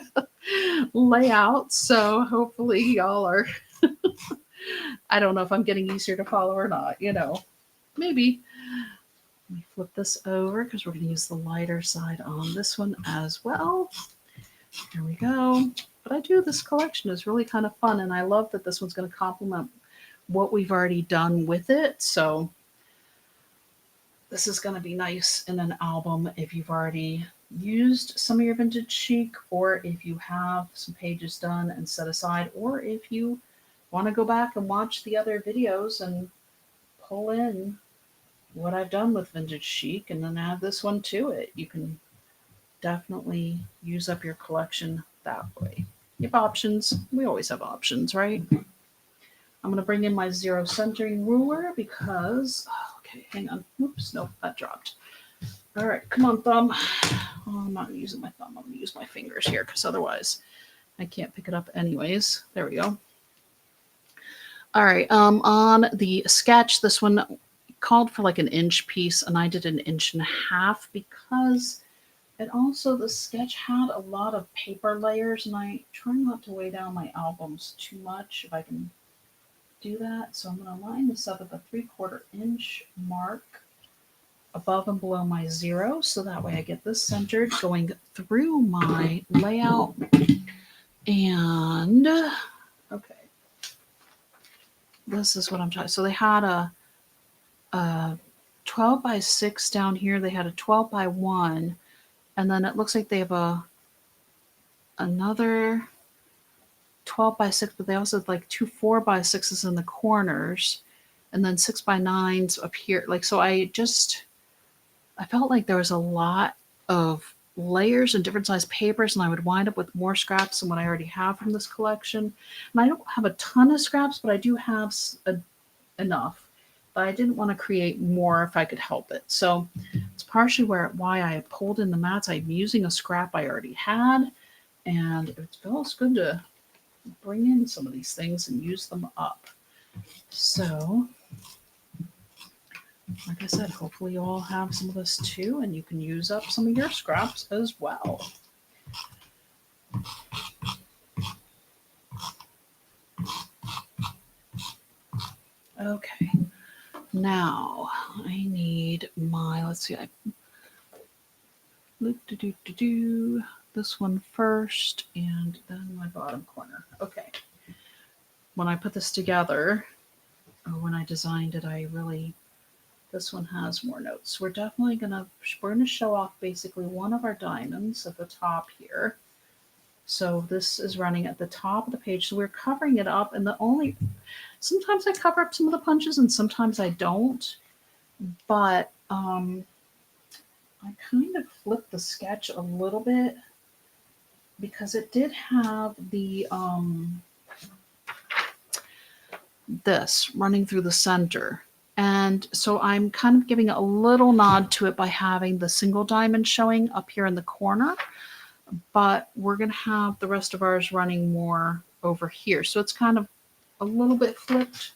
layout. So hopefully y'all are, I don't know if I'm getting easier to follow or not, maybe. Let me flip this over because we're going to use the lighter side on this one as well. Here we go. But this collection is really kind of fun, and I love that this one's going to complement what we've already done with it. So this is going to be nice in an album if you've already used some of your vintage chic, or if you have some pages done and set aside, or if you want to go back and watch the other videos and pull in what I've done with vintage chic and then add this one to it. You can definitely use up your collection that way. You have options. We always have options, right? I'm going to bring in my 0 centering ruler because, okay, hang on. Oops, nope, that dropped. All right, come on, thumb. Oh, I'm not using my thumb. I'm going to use my fingers here because otherwise I can't pick it up anyways. There we go. All right, on the sketch, this one called for like an inch piece, and I did an 1.5 inches because it also, the sketch had a lot of paper layers, and I try not to weigh down my albums too much if I can do that. So I'm going to line this up at the 3/4 inch mark above and below my 0. So that way I get this centered going through my layout. And okay, this is what I'm trying. So they had a 12 by 6 down here. They had a 12 by 1. And then it looks like they have another 12 by 6, but they also have like 2 4 by 6s in the corners, and then 6 by 9s up here. Like, so I felt like there was a lot of layers and different size papers, and I would wind up with more scraps than what I already have from this collection. And I don't have a ton of scraps, but I do have enough. But I didn't want to create more if I could help it. So it's partially why I pulled in the mats. I'm using a scrap I already had, and it feels good to bring in some of these things and use them up. So, like I said, hopefully you all have some of this too, and you can use up some of your scraps as well. Okay, now I need my, let's see, this one first and then my bottom corner. Okay. When I put this together, or when I designed it, this one has more notes. We're gonna show off basically one of our diamonds at the top here. So this is running at the top of the page. So we're covering it up, and sometimes I cover up some of the punches and sometimes I don't. But I kind of flipped the sketch a little bit because it did have the this running through the center. And so I'm kind of giving a little nod to it by having the single diamond showing up here in the corner, but we're going to have the rest of ours running more over here. So it's kind of a little bit flipped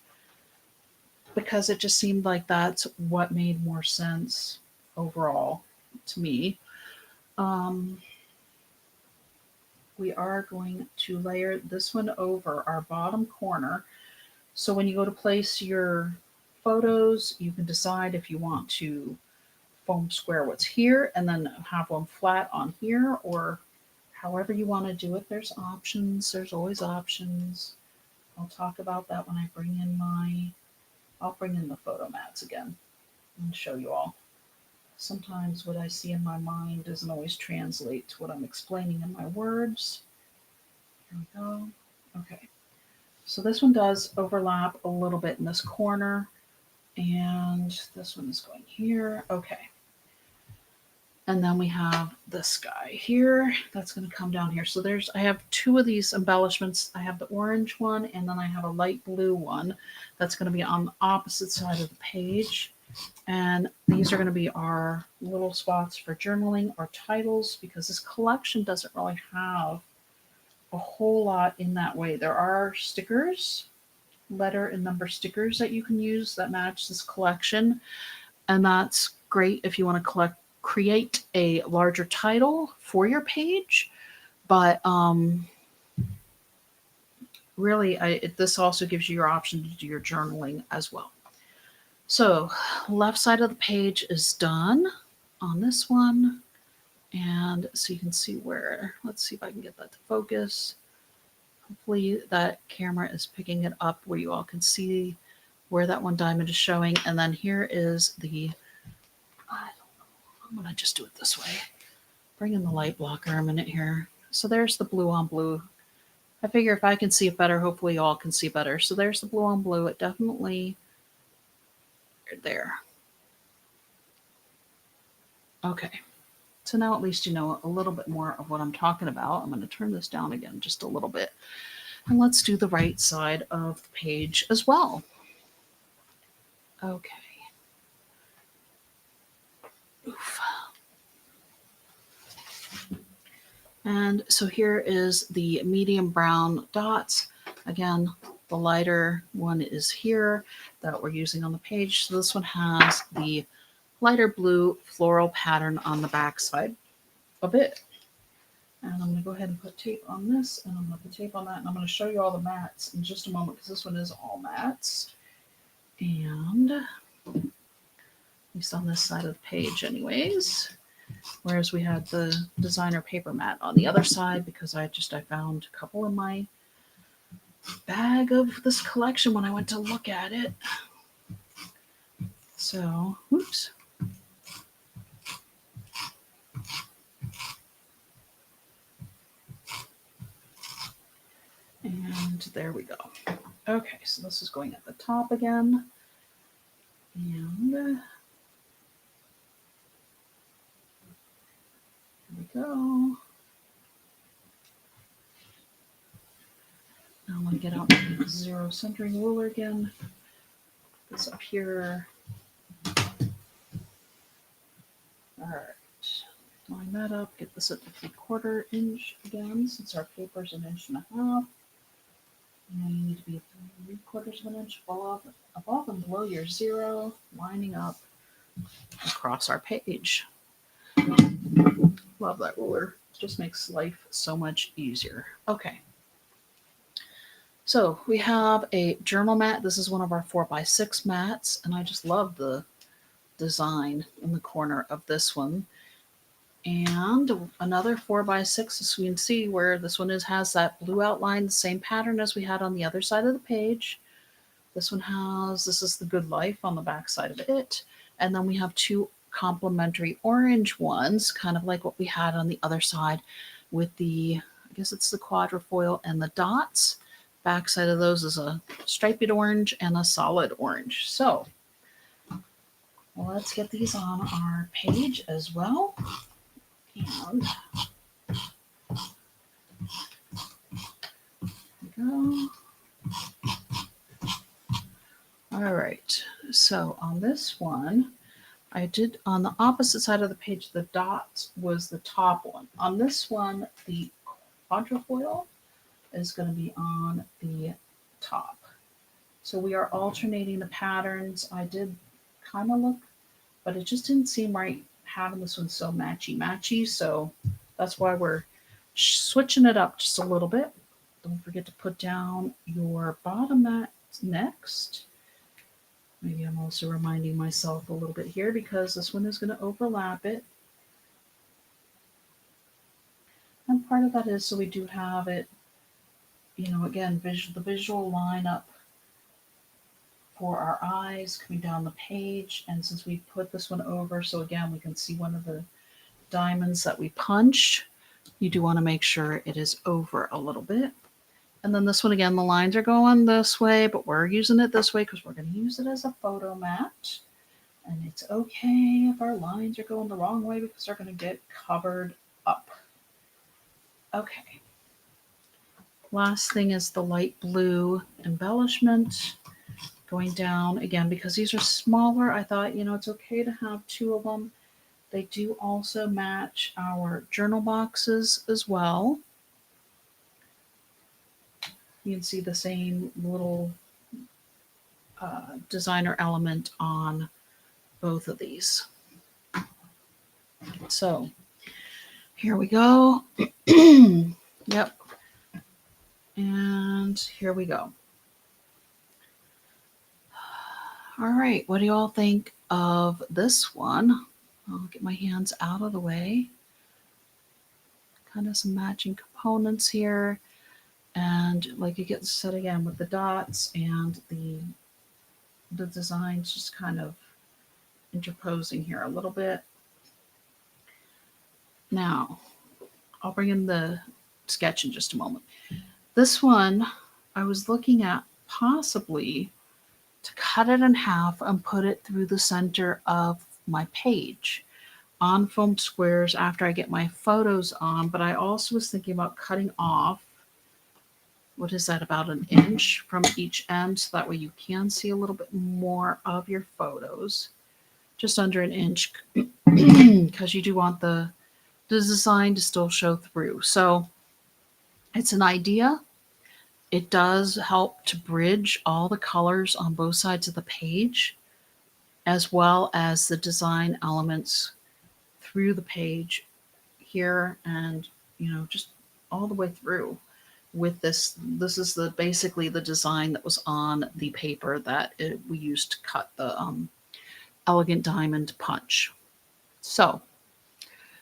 because it just seemed like that's what made more sense overall to me. We are going to layer this one over our bottom corner. So when you go to place your photos, you can decide if you want to foam square what's here and then have one flat on here, or however you want to do it. There's options. There's always options. I'll talk about that when I bring in I'll bring in the photo mats again and show you all. Sometimes what I see in my mind doesn't always translate to what I'm explaining in my words. Here we go. Okay. So this one does overlap a little bit in this corner, and this one is going here. Okay. And then we have this guy here that's going to come down here. So I have 2 of these embellishments. I have the orange one, and then I have a light blue one that's going to be on the opposite side of the page. And these are going to be our little spots for journaling or titles, because this collection doesn't really have a whole lot in that way. There are stickers, letter and number stickers that you can use that match this collection. And that's great if you want to create a larger title for your page. But really, this also gives you your option to do your journaling as well. So left side of the page is done on this one. And so you can see let's see if I can get that to focus. Hopefully that camera is picking it up where you all can see where that one diamond is showing. And then here is I don't know, I'm going to just do it this way. Bring in the light blocker a minute here. So there's the blue on blue. I figure if I can see it better, hopefully you all can see better. So there's the blue on blue. It definitely there. Okay. So now at least you know a little bit more of what I'm talking about. I'm going to turn this down again just a little bit. And let's do the right side of the page as well. Okay. Oof. And so here is the medium brown dots. Again, the lighter one is here that we're using on the page. So this one has the lighter blue floral pattern on the back side of it. And I'm going to go ahead and put tape on this, and I'm going to put tape on that, and I'm going to show you all the mats in just a moment because this one is all mats. And at least on this side of the page anyways. Whereas we had the designer paper mat on the other side because I found a couple in my bag of this collection when I went to look at it. So, whoops. And there we go. Okay, so this is going at the top again. And here we go. Now I'm going to get out the zero centering ruler again. Put this up here. All right. Line that up. Get this at the 3/4 inch again, since our paper's 1.5 inches. Now you need to be 3/4 of an inch above and below your zero, lining up across our page. Love that ruler. It just makes life so much easier. Okay. So we have a journal mat. This is one of our 4x6 mats, and I just love the design in the corner of this one. And another 4x6, as we can see where this one has that blue outline, the same pattern as we had on the other side of the page. This is the Good Life on the back side of it. And then we have two complementary orange ones, kind of like what we had on the other side with the, I guess it's the quadrifoil and the dots. Back side of those is a striped orange and a solid orange. So let's get these on our page as well. And there we go. All right, so on this one, I did on the opposite side of the page, the dot was the top one. On this one, the quadrifoil is going to be on the top. So we are alternating the patterns. I did kind of look, but it just didn't seem right having this one so matchy. So that's why we're switching it up just a little bit. Don't forget to put down your bottom mat next. Maybe I'm also reminding myself a little bit here because this one is going to overlap it. And part of that is so we do have it, again, the visual lineup for our eyes coming down the page. And since we put this one over, so again, we can see one of the diamonds that we punched, you do want to make sure it is over a little bit. And then this one, again, the lines are going this way, but we're using it this way because we're going to use it as a photo mat. And it's okay if our lines are going the wrong way because they're going to get covered up. Okay. Last thing is the light blue embellishment going down again because these are smaller. I thought, it's okay to have two of them. They do also match our journal boxes as well. You can see the same little designer element on both of these. So here we go. Yep. And here we go. All right. What do you all think of this one? I'll get my hands out of the way. Kind of some matching components here. And like you get said again with the dots and the designs just kind of interposing here a little bit. Now, I'll bring in the sketch in just a moment. This one, I was looking at possibly to cut it in half and put it through the center of my page on foam squares after I get my photos on, but I also was thinking about cutting off, what is that, about 1 inch from each end, so that way you can see a little bit more of your photos, just under 1 inch, because you do want the design to still show through. So it's an idea. It does help to bridge all the colors on both sides of the page, as well as the design elements through the page here and just all the way through with this. This is basically the design that was on the paper that we used to cut the elegant diamond punch. So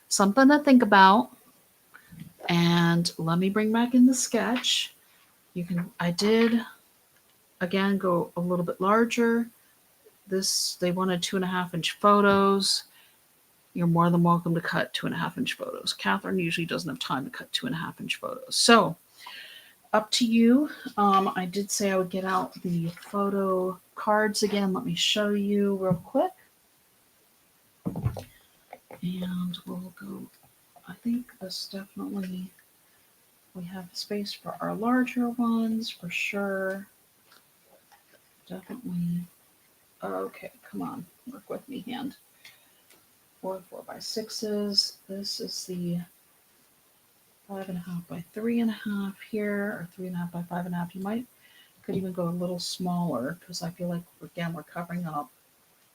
something to think about. And let me bring back in the sketch. I did again go a little bit larger. They wanted 2.5-inch photos. You're more than welcome to cut 2.5-inch photos. Catherine usually doesn't have time to cut 2.5-inch photos. So up to you. I did say I would get out the photo cards again. Let me show you real quick. And we'll go, I think this definitely, we have space for our larger ones for sure. Definitely. Okay, come on, work with me, hand. 4 4x6s. This is the 5.5 by 3.5 here, or 3.5 by 5.5. You could even go a little smaller because I feel like again we're covering up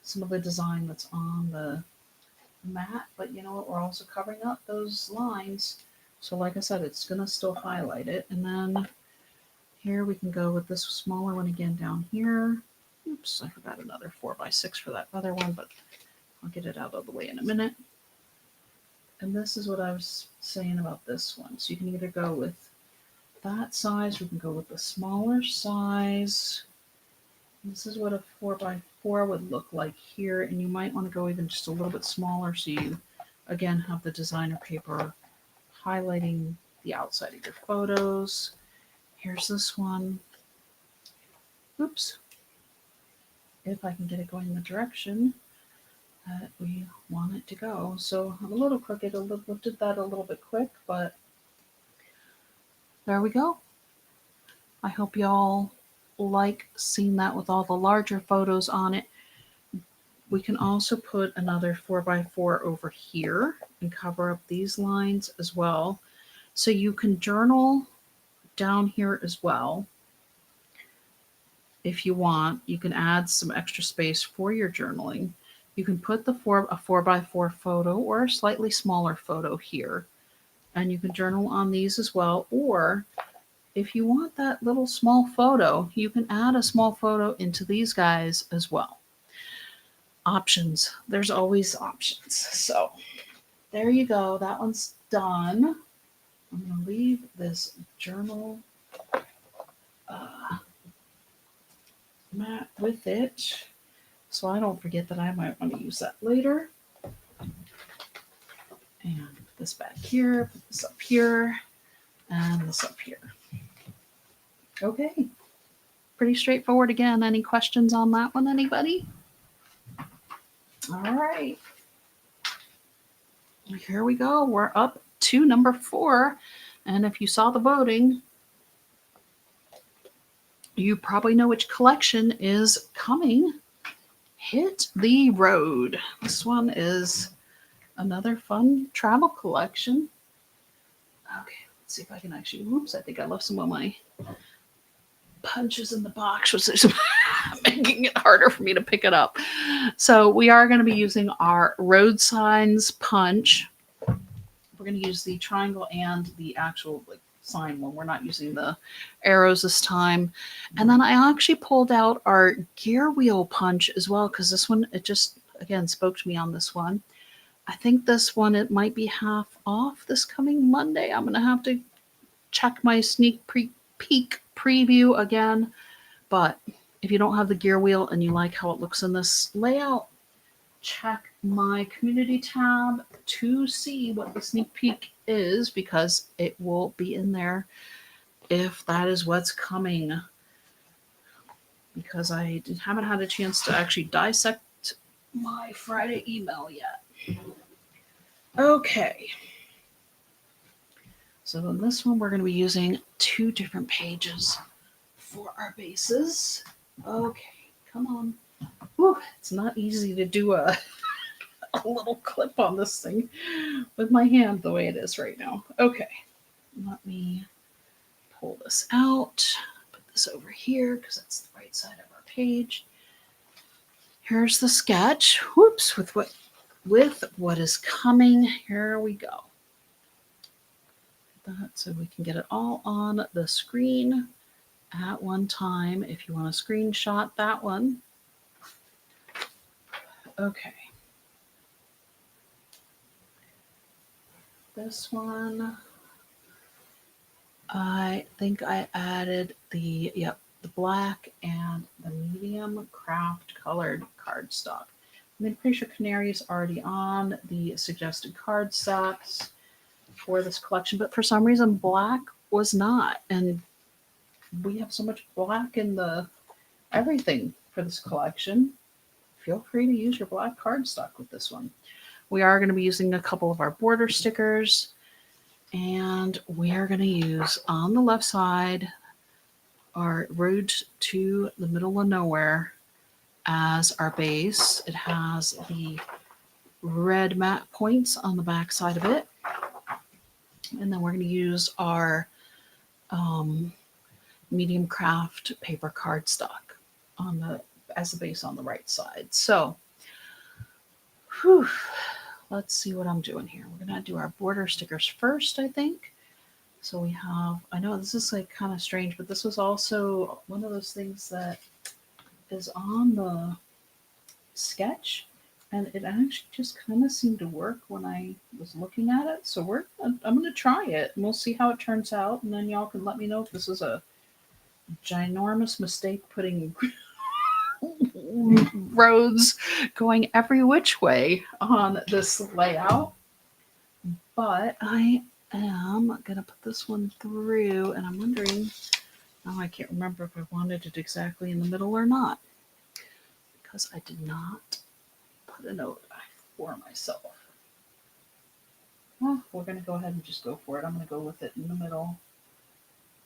some of the design that's on the mat, but you know what? We're also covering up those lines. So like I said, it's gonna still highlight it. And then here we can go with this smaller one again down here. Oops, I forgot another 4x6 for that other one, but I'll get it out of the way in a minute. And this is what I was saying about this one. So you can either go with that size, or you can go with the smaller size. This is what a 4x4 would look like here. And you might want to go even just a little bit smaller so you, again, have the designer paper highlighting the outside of your photos. Here's this one. Oops. If I can get it going in the direction that we want it to go. So I'm a little crooked. I lifted that a little bit quick, but there we go. I hope y'all like seeing that with all the larger photos on it. We can also put another 4x4 over here and cover up these lines as well. So you can journal down here as well. If you want, you can add some extra space for your journaling. You can put a 4x4 photo or a slightly smaller photo here. And you can journal on these as well. Or if you want that little small photo, you can add a small photo into these guys as well. Options. There's always options. So there you go. That one's done. I'm going to leave this journal mat with it so I don't forget that I might want to use that later. And put this back here, put this up here, and this up here. Okay. Pretty straightforward again. Any questions on that one, anybody? All right. Here we go. We're up to number 4. And if you saw the voting, you probably know which collection is coming. Hit the road. This one is another fun travel collection. Okay, let's see if I can actually, whoops, I think I left some of my punches in the box, which is making it harder for me to pick it up. So we are going to be using our road signs punch. We're going to use the triangle and the actual sign one. We're not using the arrows this time. And then I actually pulled out our gear wheel punch as well, because this one, it just, again, spoke to me on this one. I think this one, it might be half off this coming Monday. I'm going to have to check my sneak peek preview again. But if you don't have the gear wheel and you like how it looks in this layout, check my community tab to see what the sneak peek is, because it will be in there if that is what's coming, because I haven't had a chance to actually dissect my Friday email yet. Okay. So in this one, we're going to be using 2 different pages for our bases. Okay, come on. Whew, it's not easy to do a little clip on this thing with my hand the way it is right now. Okay, let me pull this out, put this over here because that's the right side of our page. Here's the sketch. Whoops, with what is coming. Here we go. that so we can get it all on the screen at one time if you want to screenshot that one. Okay. This one, I think I added the black and the medium craft colored cardstock. I'm pretty sure Canary is already on the suggested cardstocks for this collection, but for some reason black was not. And we have so much black in the everything for this collection. Feel free to use your black cardstock with this one. We are going to be using a couple of our border stickers, and we are going to use on the left side our Road to the Middle of Nowhere as our base. It has the red matte points on the back side of it. And then we're going to use our medium craft paper cardstock on the as the base on the right side. So, whew, let's see what I'm doing here. We're going to do our border stickers first, I think. So we have, I know this is like kind of strange, but this was also one of those things that is on the sketch, and it actually just kind of seemed to work when I was looking at it. So I'm going to try it, and we'll see how it turns out, and then y'all can let me know if this is a ginormous mistake putting roads going every which way on this layout. But I am going to put this one through, and I'm wondering, now I can't remember if I wanted it exactly in the middle or not, because I did not put a note for myself. Well, we're going to go ahead and just go for it. I'm going to go with it in the middle,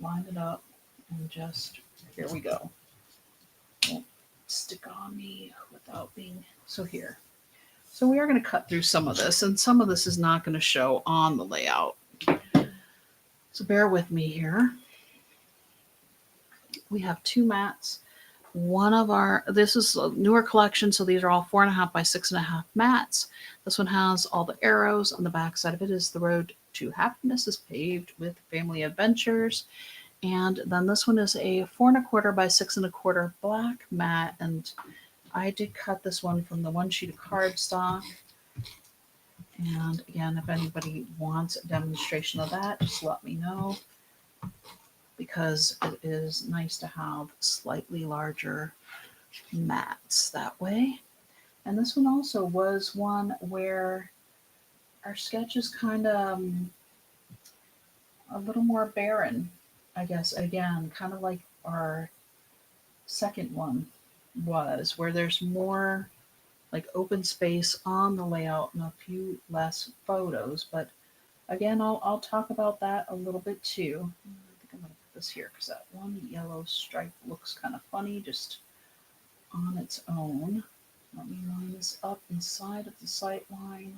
line it up, and just, here we go. Won't stick on me without being, so here. So we are going to cut through some of this, and some of this is not going to show on the layout. So bear with me here. We have two mats. This is a newer collection, so these are all 4.5 by 6.5 mats. This one has all the arrows. On the back side of it is the road to happiness is paved with family adventures. And then this one is a 4.25 by 6.25 black mat. And I did cut this one from the one sheet of cardstock. And again, if anybody wants a demonstration of that, just let me know, because it is nice to have slightly larger mats that way. And this one also was one where our sketch is kind of a little more barren, I guess. Again, kind of like our second one was, where there's more like open space on the layout and a few less photos. But again, I'll talk about that a little bit too. I think I'm going to put this here because that one yellow stripe looks kind of funny just on its own. Let me line this up inside of the sight line.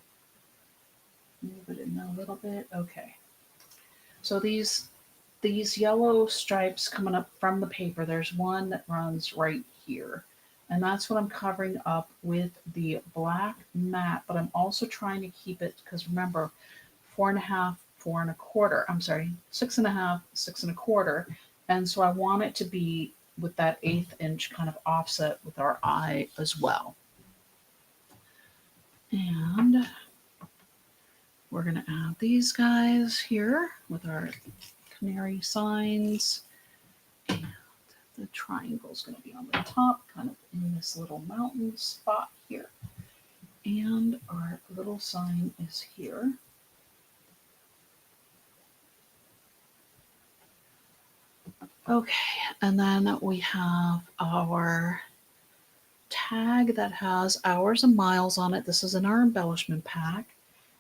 Move it in a little bit. Okay. So these yellow stripes coming up from the paper, there's one that runs right here. And that's what I'm covering up with the black mat, but I'm also trying to keep it, because remember, 4.5, 4.25, I'm sorry, 6.5, 6.25. And so I want it to be with that 1/8 inch kind of offset with our eye as well. And we're going to add these guys here with our canary signs. And the triangle is going to be on the top, kind of in this little mountain spot here. And our little sign is here. Okay, and then we have our tag that has hours and miles on it. This is in our embellishment pack.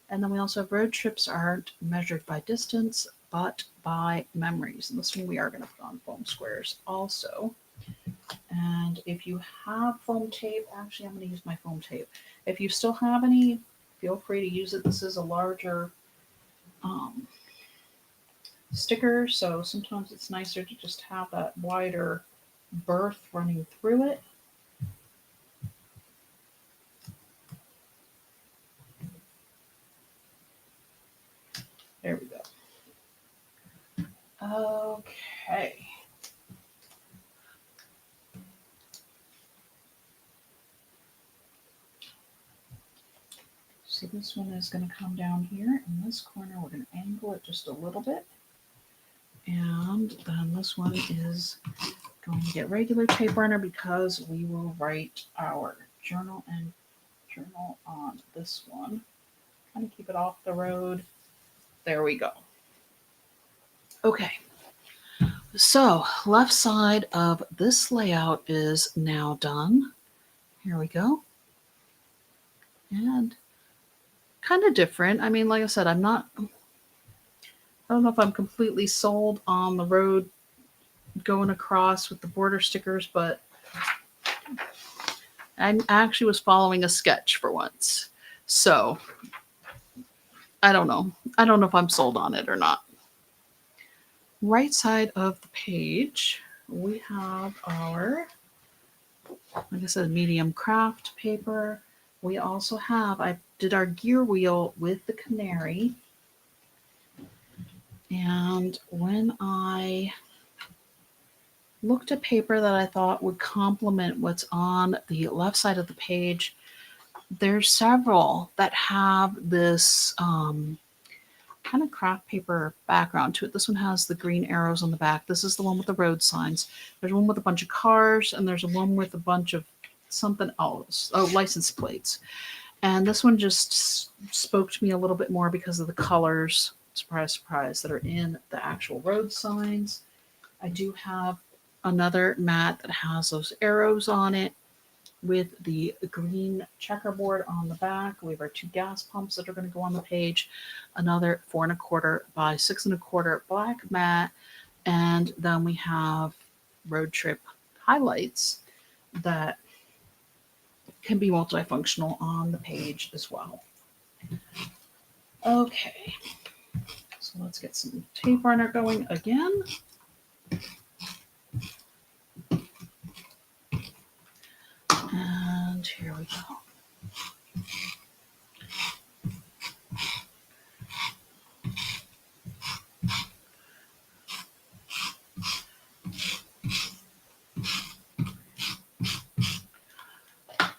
And then we also have road trips aren't measured by distance, but by memories. And this one we are going to put on foam squares also. And if you have foam tape, actually I'm going to use my foam tape. If you still have any, feel free to use it. This is a larger sticker, so sometimes it's nicer to just have that wider berth running through it. There we go. Okay. So this one is going to come down here in this corner. We're going to angle it just a little bit. And then this one is going to get regular tape runner because we will write our journal on this one. Kind of keep it off the road. There we go. Okay. So left side of this layout is now done. Here we go. And kind of different. I mean, like I said, I don't know if I'm completely sold on the road going across with the border stickers, but I actually was following a sketch for once. So I don't know. I don't know if I'm sold on it or not. Right side of the page, we have our, like I said, medium craft paper. We also have, I did our gear wheel with the canary. And when I looked at paper that I thought would complement what's on the left side of the page, there's several that have this kind of craft paper background to it. This one has the green arrows on the back. This is the one with the road signs. There's one with a bunch of cars, and there's one with a bunch of something else, license plates. And this one just spoke to me a little bit more because of the colors, surprise, surprise, that are in the actual road signs. I do have another mat that has those arrows on it with the green checkerboard on the back. We have our 2 gas pumps that are going to go on the page, another 4 1/4 by 6 1/4 black mat, and then we have road trip highlights that can be multifunctional on the page as well. Okay, so let's get some tape runner going again. And here we go.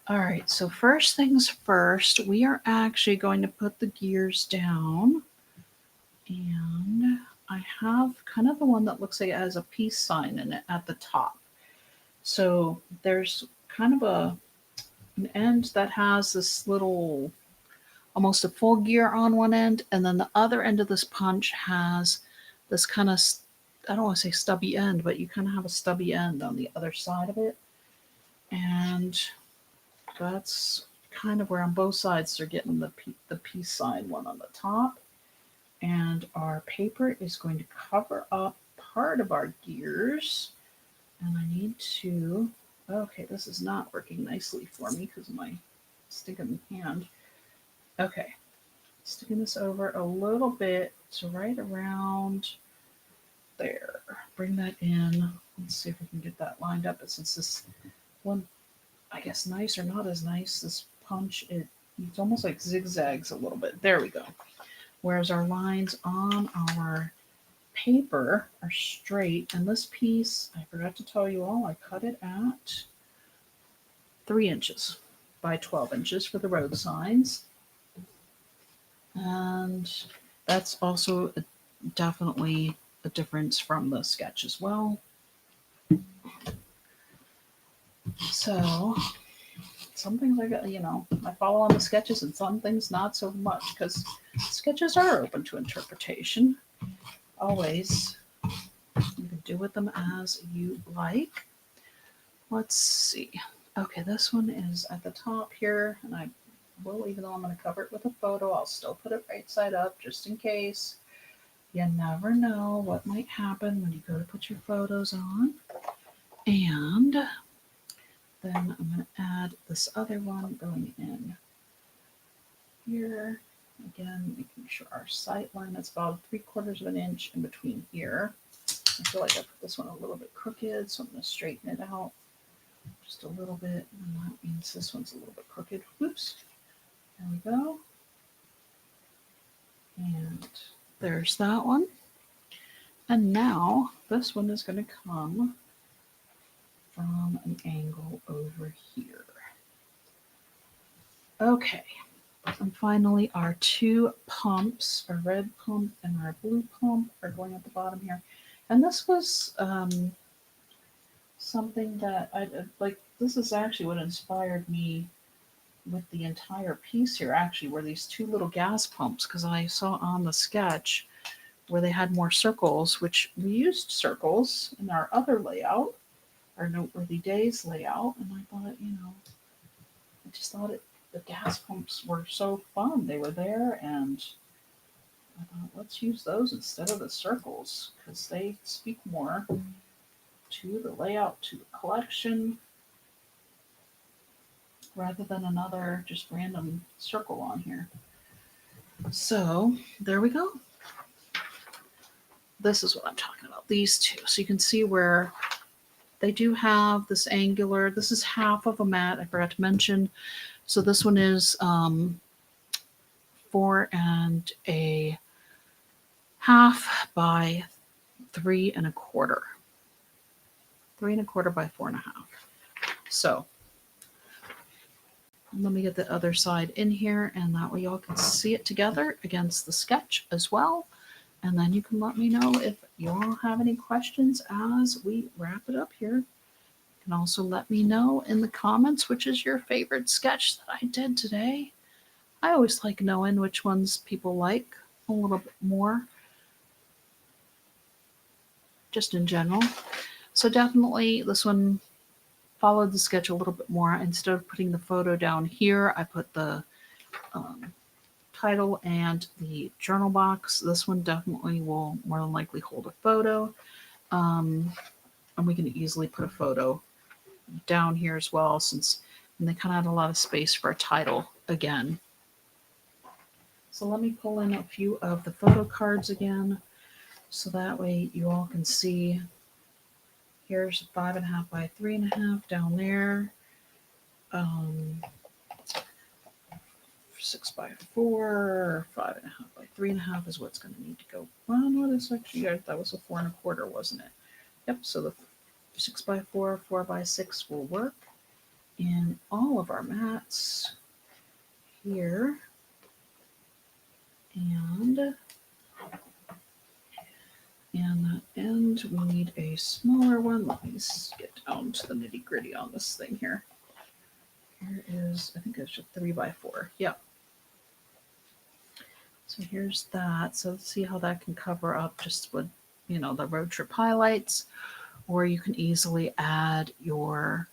All right, so first things first, we are actually going to put the gears down. And I have kind of the one that looks like it has a peace sign in it at the top. So there's kind of an end that has this little, almost a full gear on one end. And then the other end of this punch has this kind of, I don't want to say stubby end, but you kind of have a stubby end on the other side of it. And that's kind of where on both sides they're getting the peace sign one on the top. And our paper is going to cover up part of our gears. And I need to, okay, this is not working nicely for me because of my stinking hand. Okay, sticking this over a little bit, so right around there. Bring that in. Let's see if we can get that lined up. But since this one, I guess nice or not as nice, this punch, it's almost like zigzags a little bit. There we go. Whereas our lines on our paper are straight. And this piece, I forgot to tell you all, I cut it at 3 inches by 12 inches for the road signs. And that's also definitely a difference from the sketch as well. So some things I follow on the sketches and some things not so much because sketches are open to interpretation. Always, you can do with them as you like. Let's see. Okay, this one is at the top here, and I will, even though I'm going to cover it with a photo, I'll still put it right side up just in case. You never know what might happen when you go to put your photos on. And then I'm going to add this other one going in here. Again, making sure our sight line is about 3/4 of an inch in between here. I feel like I put this one a little bit crooked, so I'm going to straighten it out just a little bit. And that means this one's a little bit crooked. Whoops. There we go. And there's that one. And now this one is going to come from an angle over here. Okay. And finally, our two pumps, our red pump and our blue pump, are going at the bottom here. And this was something that I like. This is actually what inspired me with the entire piece here, actually, were these two little gas pumps, because I saw on the sketch where they had more circles, which we used circles in our other layout, our Noteworthy Days layout. And I thought, I just thought the gas pumps were so fun. They were there, and I thought, let's use those instead of the circles, because they speak more to the layout, to the collection, rather than another just random circle on here. So there we go. This is what I'm talking about, these two. So you can see where they do have this angular. This is half of a mat, I forgot to mention. So this one is 4.5 by 3.25. 3.25 by 4.5. So let me get the other side in here, and that way y'all can see it together against the sketch as well. And then you can let me know if y'all have any questions as we wrap it up here. You can also let me know in the comments which is your favorite sketch that I did today. I always like knowing which ones people like a little bit more, just in general. So definitely this one followed the sketch a little bit more. Instead of putting the photo down here, I put the title and the journal box. This one definitely will more than likely hold a photo. And we can easily put a photo down here as well, since they kind of had a lot of space for a title again. So let me pull in a few of the photo cards again, so that way you all can see. Here's 5.5 by 3.5 down there. 6 by 4, 5.5 by 3.5 is what's going to need to go. Well, no, this actually, that was a 4.25, wasn't it? Yep. So the 6 by 4, 4 by 6 will work in all of our mats here. And that end, we need a smaller one. Let me get down to the nitty gritty on this thing here. Here is, I think it's just 3 by 4. Yep. So here's that. So let's see how that can cover up just with, the road trip highlights. Or you can easily add your,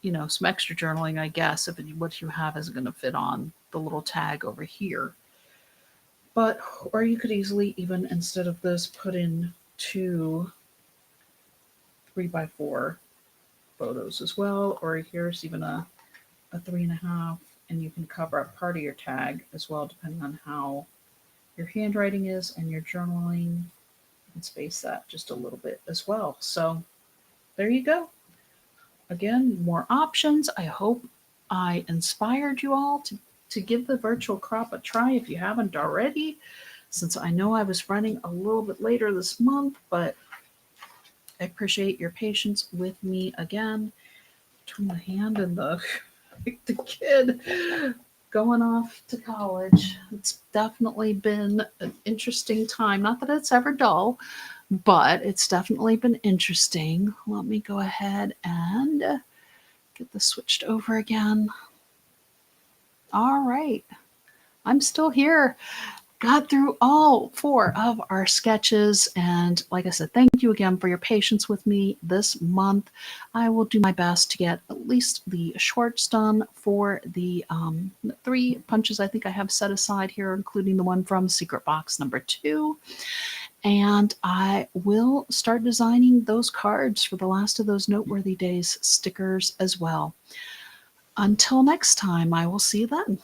some extra journaling, I guess, if what you have is going to fit on the little tag over here. Or you could easily, even instead of this, put in 2 3 by 4 photos as well. Or here's even a 3.5, and you can cover up part of your tag as well, depending on how your handwriting is and your journaling. You can space that just a little bit as well. So there you go. Again, more options. I hope I inspired you all to give the virtual crop a try if you haven't already, since I know I was running a little bit later this month, but I appreciate your patience with me again. Between the hand and the kid going off to college, it's definitely been an interesting time. Not that it's ever dull, but it's definitely been interesting. Let me go ahead and get this switched over again. All right. I'm still here. Got through all 4 of our sketches. And like I said, thank you again for your patience with me this month. I will do my best to get at least the shorts done for the 3 punches I think I have set aside here, including the one from Secret Box number 2. And I will start designing those cards for the last of those Noteworthy Days stickers as well. Until next time, I will see you then.